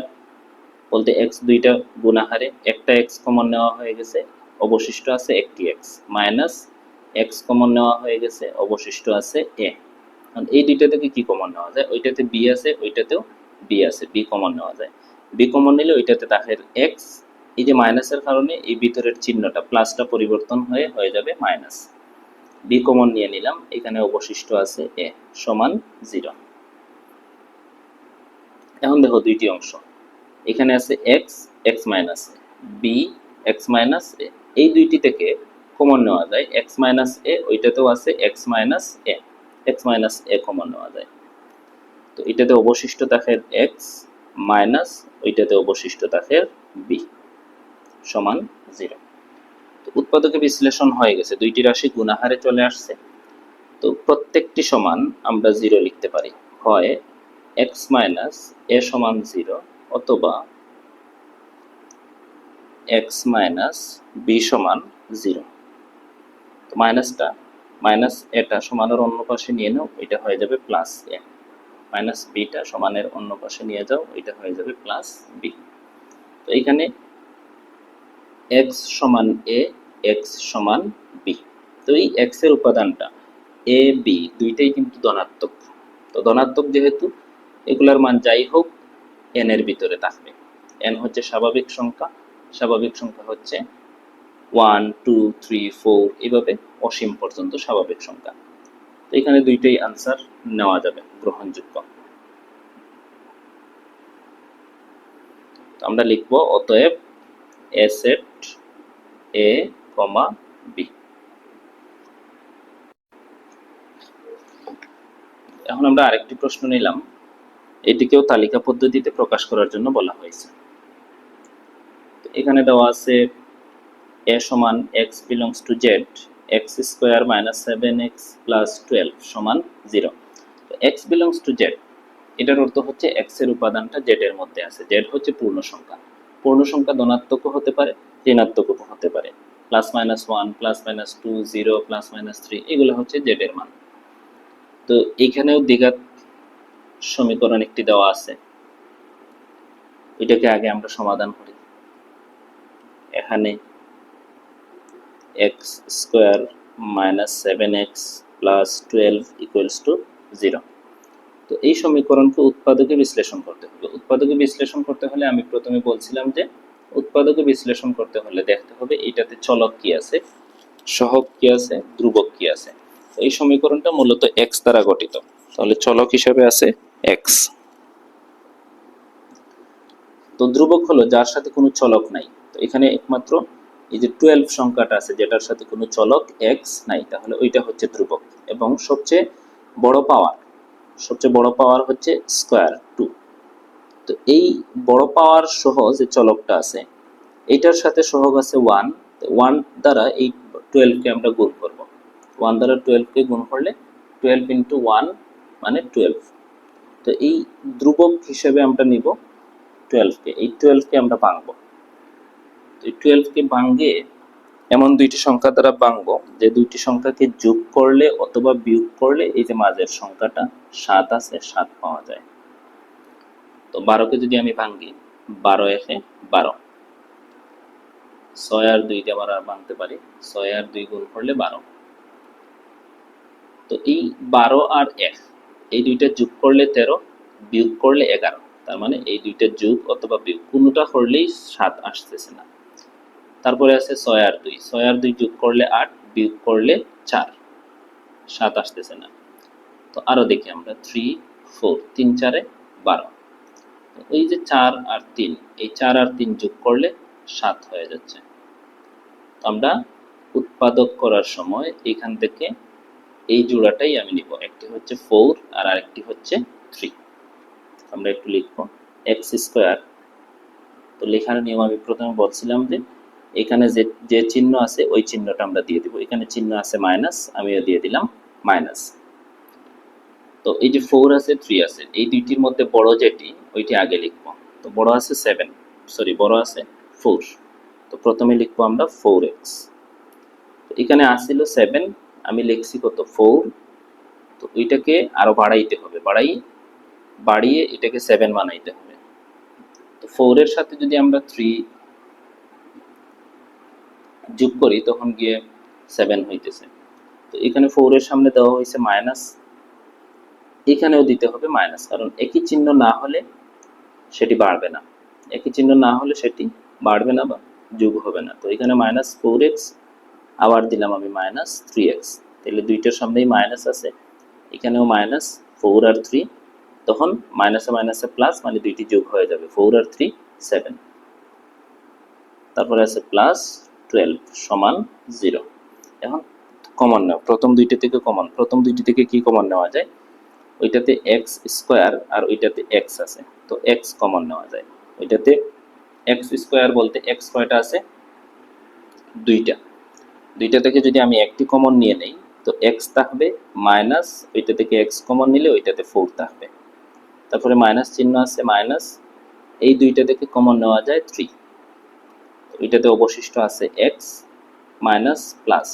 বলতে এক্স দুইটা গুণাহারে একটা এক্স কমন নেওয়া হয়ে গেছে, অবশিষ্ট আছে একটি এক্স, মাইনাস এক্স কমন নেওয়া হয়ে গেছে, অবশিষ্ট আছে এ। এই দুইটা থেকে কি কমন নেওয়া যায়, ওইটাতে বি আছে, ওইটাতেও বি আছে, বি কমন নেওয়া যায়। বি কমন নিলে ওইটাতে তাহের এক্স, এই যে মাইনাসের কারণে এই ভিতরের চিহ্নটা প্লাসটা পরিবর্তন হয়ে যাবে মাইনাস। বি কমন নিয়ে নিলাম, এখানে অবশিষ্ট আছে এ সমান 0। এখন দেখো দুইটি অংশ, এখানে আছে এক্স এক্স মাইনাস এ, বি এক্স মাইনাস এ, এই দুইটি থেকে কমন নেওয়া যায় এক্স মাইনাস এ, ওইটাতেও আছে x minus A, x minus a common নেওয়া যায়। তো এটাতে অবশিষ্ট থাকে এক্স মাইনাস ওইটাতে অবশিষ্ট থাকে বি সমান 0। তো উৎপাদকে বিশ্লেষণ হয়ে গেছে, দুইটি রাশি গুণাহারে চলে আসছে। তো প্রত্যেকটি সমান আমরা 0 লিখতে পারি, হয় এক্স মাইনাস এ সমান 0 অথবা এক্স মাইনাস বি সমান 0। তো মাইনাসটা মাইনাস এটা সমানের অন্য পাশে নিয়ে নাও, এটা হয়ে যাবে প্লাস এ, মাইনাস বিটা সমানের অন্য পাশে নিয়ে যাও, এটা হয়ে যাবে প্লাস বি। তো এখানে এক্স সমান এ, এক্স সমান বি। তো এই এক্স এর উপাদানটা এ বি দুইটাই কিন্তু ধনাত্মক। তো ধনাত্মক যেহেতু, এগুলার মান যাই হোক এন এর ভিতরে থাকবে। এন হচ্ছে স্বাভাবিক সংখ্যা, স্বাভাবিক সংখ্যা হচ্ছে 1 2 3 4 এইভাবে অসীম পর্যন্ত স্বাভাবিক সংখ্যা। তো এখানে দুইটাই আনসার নেওয়া যাবে গ্রহণযোগ্য। আমরা লিখব অতএব এ সেট এ কমা বি। এখন আমরা আরেকটি প্রশ্ন নিলাম, এটিকেও তালিকা পদ্ধতিতে প্রকাশ করার জন্য বলা হয়েছে। এখানে দেওয়া আছে এ সমান x belongs to Z x square minus 7x plus 12 সমান 0। এক্স বিলংস টু জেড, এটার অর্থ হচ্ছে এক্স এর উপাদানটা জেড এর মধ্যে আছে। জেড হচ্ছে পূর্ণ সংখ্যা, পূর্ণ সংখ্যা ধনাত্মকও হতে পারে ঋণাত্মকও হতে পারে, +-1 +-2 0 +-3 এগুলো হচ্ছে জেড এর মান। তো এইখানেও দ্বিঘাত সমীকরণ একটি দেওয়া আছে, এটাকে আগে আমরা সমাধান করি। এখানে x square minus 7x plus 12 equals to 0। তো এই সমীকরণকে উৎপাদকে বিশ্লেষণ করতে হবে। উৎপাদকে বিশ্লেষণ করতে হলে আমি প্রথমে বলছিলাম যে উৎপাদকে বিশ্লেষণ করতে হলে দেখতে হবে এটাতে চলক কি আছে, সহগ কি আছে, ধ্রুবক কি আছে। এই সমীকরণটা মূলত এক্স দ্বারা গঠিত, তাহলে চলক হিসেবে আছে এক্স। তো ধ্রুবক হলো যার সাথে কোনো চলক নাই। তো এখানে একমাত্র এই যে 12 সংখ্যাটা আছে যেটার সাথে কোনো চলক এক্স নাই, তাহলে ওইটা হচ্ছে ধ্রুবক। এবং সবচেয়ে বড় পাওয়ার হচ্ছে স্কয়ার 2। তো এই বড় পাওয়ার সহ যে চলকটা আছে এইটার সাথে সহগ আছে 1। 1 দ্বারা এই 12 কে আমরা গুণ করব। 1 দ্বারা 12 কে গুণ করলে 12 ইন্টু 1 মানে 12। তো এই ধ্রুবক হিসেবে আমরা নিব 12 কে। এই 12 কে আমরা ভাঙবো। এই 12 কে ভাঙে এমন দুইটি সংখ্যা দ্বারা ভাঙবো যে দুইটি সংখ্যাকে যোগ করলে অথবা বিয়োগ করলে এই যে মাঝের সংখ্যাটা 7 আছে 7 পাওয়া যায়। তো 12 কে যদি আমি ভাঙি 12 একে 12, 6 আর 2 দিয়ে আবার ভাঙতে পারি, 6 আর 2 গুণ করলে 12। তো এই 12 আর 1 এই দুইটা যোগ করলে 13, বিয়োগ করলে 11। তার মানে এই দুইটা যোগ অথবা বিয়োগ কোনোটা করলেই 7 আসতেছে না। তারপরে আছে 6 আর 2, 6 আর 2 যোগ করলে 8, বিয়োগ করলে 4, 7 আসতেছে না। তো আরো দেখি আমরা 3 4, 3 4 12। এই যে 4 আর 3, এই 4 আর 3 যোগ করলে 7 হয়ে যাচ্ছে। আমরা উৎপাদক করার সময় এখান থেকে এই জোড়াটাই আমি নিব, একটি হচ্ছে 4 আর আরেকটি হচ্ছে 3। আমরা একটু লিখব এক্স স্কোয়ার। তো লেখার নিয়ম আমি প্রথমে বলছিলাম যে এখানে যে চিহ্ন আছে ওই চিহ্নটা আমরা দিয়ে দিব। এখানে চিহ্ন আছে মাইনাস, আমিও দিয়ে দিলাম মাইনাস। তো এই যে 4 আছে 3 আছে এই দুইটির মধ্যে বড় যেটি ওইটি আগে লিখব। তো বড় আছে 7, বড় আছে 4। তো প্রথমে লিখবো আমরা 4x। তো এখানে আসছিল 7, আমি লিখছি কত 4। তো ওইটাকে আরো বাড়াইতে হবে, বাড়িয়ে এটাকে 7 বানাইতে হবে। তো 4 এর সাথে যদি আমরা 3 যোগ করি তখন গিয়ে 7 হইতেছে। তো এখানে 4 এর সামনে দেওয়া হয়েছে মাইনাস, এখানেও দিতে হবে মাইনাস, কারণ একই চিহ্ন না হলে সেটি বাড়বে না, একই চিহ্ন না হলে সেটি বাড়বে না বা যোগ হবে না। তো এখানে মাইনাস 4x, আবার দিলাম আমি মাইনাস 3x। তাহলে দুইটার সামনেই মাইনাস আছে, এখানেও মাইনাস 4 আর 3, তখন মাইনাসে মাইনাসে প্লাস, মানে দুইটি যোগ হয়ে যাবে 4 আর 3 7। তারপরে আছে প্লাস 12 সমান 0। এখন কমন নাও, প্রথম দুইটা থেকে কমন, প্রথম দুইটি থেকে কি কমন নেওয়া যায়, ওইটাতে এক্স স্কোয়ার আর ওইটাতে এক্স আছে, তো এক্স কমন নেওয়া যায়। ওইটাতে এক্স স্কোয়ার বলতে এক্স কয়টা আছে, দুইটা থেকে যদি আমি একটি কমন নিয়ে নেই তো এক্স থাকবে, মাইনাস ওইটা থেকে এক্স কমন নিলে ওইটাতে 4 থাকবে। তারপরে মাইনাস চিহ্ন আছে মাইনাস, এই দুইটা থেকে কমন নেওয়া যায় 3। ওইটাতে অবশিষ্ট আছে এক্স মাইনাস প্লাস,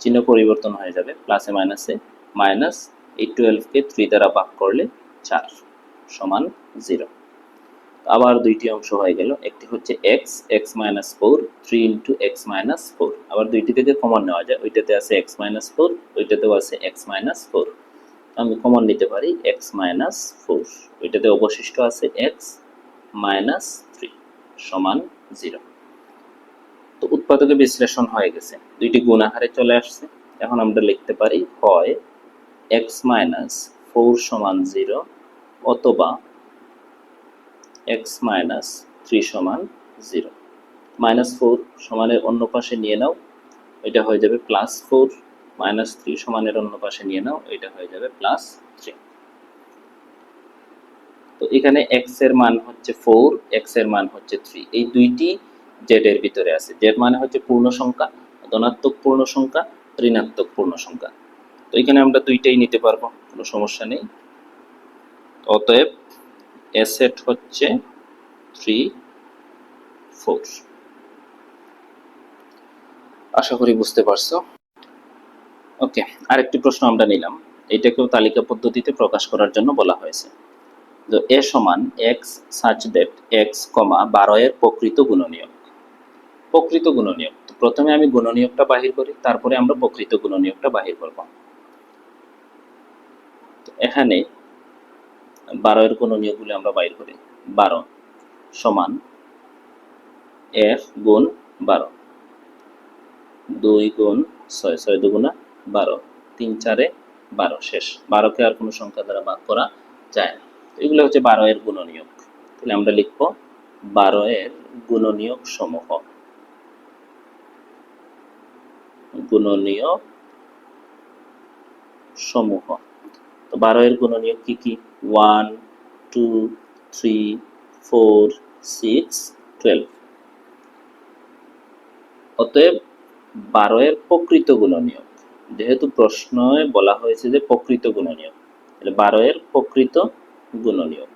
চিহ্ন পরিবর্তন হয়ে যাবে, প্লাসে মাইনাসে মাইনাস, এই 12 কে 3 দ্বারা ভাগ করলে 4 সমান 0। আবার দুইটি অংশ হয়ে গেল, একটি হচ্ছে x x minus 4, 3 into x minus 4। আবার দুইটি থেকে কমন নেওয়া যায়, ওইটাতে আছে এক্স মাইনাস 4, ওইটাতেও আছে এক্স মাইনাস 4। আমি কমন নিতে পারি এক্স মাইনাস 4, ওইটাতে অবশিষ্ট আছে এক্স মাইনাস 3 সমান 0। তো উৎপাদকে বিশ্লেষণ হয়ে গেছে, দুইটি গুণ আকারে চলে আসছে। এখন আমরা লিখতে পারি হয় এক্স মাইনাস 4 সমান 0 অথবা এক্স মাইনাস 3 সমান 0। মাইনাস 4 সমানের অন্য পাশে নিয়ে নাও, এটা হয়ে যাবে প্লাস 4, মাইনাস 3 সমানের অন্য পাশে নিয়ে নাও, এটা হয়ে যাবে প্লাস 3। তো এখানে এক্স এর মান হচ্ছে 4, এক্স এর মান হচ্ছে 3, এই দুইটি জেড এর ভিতরে আছে। জেড মানে হচ্ছে পূর্ণ সংখ্যা, ধনাত্মক পূর্ণ সংখ্যা, ঋণাত্মক পূর্ণ সংখ্যা। তো এখানে আমরা দুইটাই নিতে পারবো, কোনো সমস্যা নেই। অতএব এ সেট হচ্ছে 3 4। আশা করি বুঝতে পারছো। ওকে, আরেকটি প্রশ্ন আমরা নিলাম, এটাকেও তালিকা পদ্ধতিতে প্রকাশ করার জন্য বলা হয়েছে। তো এ সমান এক্স সাচ দ্যাট এক্স কমা 12 এর প্রকৃত গুণনীয়ক। প্রকৃত গুণনীয়ক, তো প্রথমে আমি গুণনীয়কটা বাহির করি, তারপরে আমরা প্রকৃত গুণনীয়কটা বাহির করব। তো এখানে 12 এর গুণনীয়কগুলো আমরা বাহির করি। 12 সমান f গুণ 12, 2 গুণ 6, 6 দুগুণা 12, 3 4 12, শেষ। 12কে আর কোনো সংখ্যা দ্বারা ভাগ করা যায় না। এগুলো হচ্ছে 12 এর গুণনীয়ক। তাহলে আমরা লিখব 12 এর গুণনীয়ক সমূহ। গুণনীয়ক সমূহ। তো 12 এর গুণনীয়ক কি কি? 1 2 3 4 6 12। অতএব 12 এর প্রকৃত গুণনীয়ক, যেহেতু প্রশ্নে বলা হয়েছে যে প্রকৃত গুণনীয়ক, তাহলে 12 এর প্রকৃত গুণনীয়ক।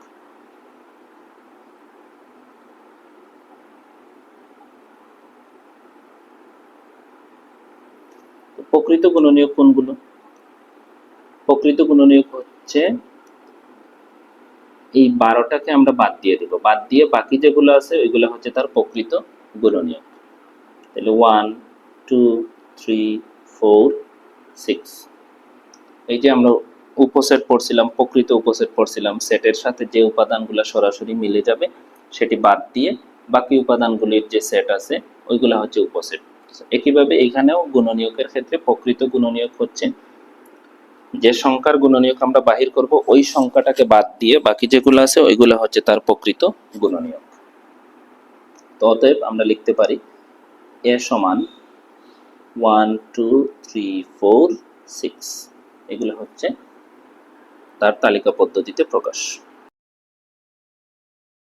প্রকৃত গুণনীয়ক কোনগুলো? প্রকৃত গুণনীয়ক হচ্ছে এই 12টাকে আমরা বাদ দিয়ে দিব, বাদ দিয়ে বাকি যেগুলো আছে ওইগুলো হচ্ছে তার প্রকৃত গুণনীয়ক। তাহলে 1 2 3 4 6। এই যে আমরা উপসেট পড়ছিলাম, প্রকৃত উপসেট পড়ছিলাম, সেটের সাথে যে উপাদানগুলো সরাসরি মিলে যাবে সেটি বাদ দিয়ে বাকি উপাদানগুলির যে সেট আছে ওইগুলো হচ্ছে উপসেট। একইভাবে এখানেও গুণনীয়কের ক্ষেত্রে প্রকৃত গুণনীয়ক হচ্ছে যে সংখ্যার গুণনীয়ক আমরা বাহির করব ওই সংখ্যাটাকে বাদ দিয়ে বাকি যেগুলো আছে ওইগুলো হচ্ছে তার প্রকৃত গুণনীয়ক। তো অতএব আমরা লিখতে পারি a সমান 1 2 3 4 6, এগুলো হচ্ছে তার তালিকা পদ্ধতিতে প্রকাশ।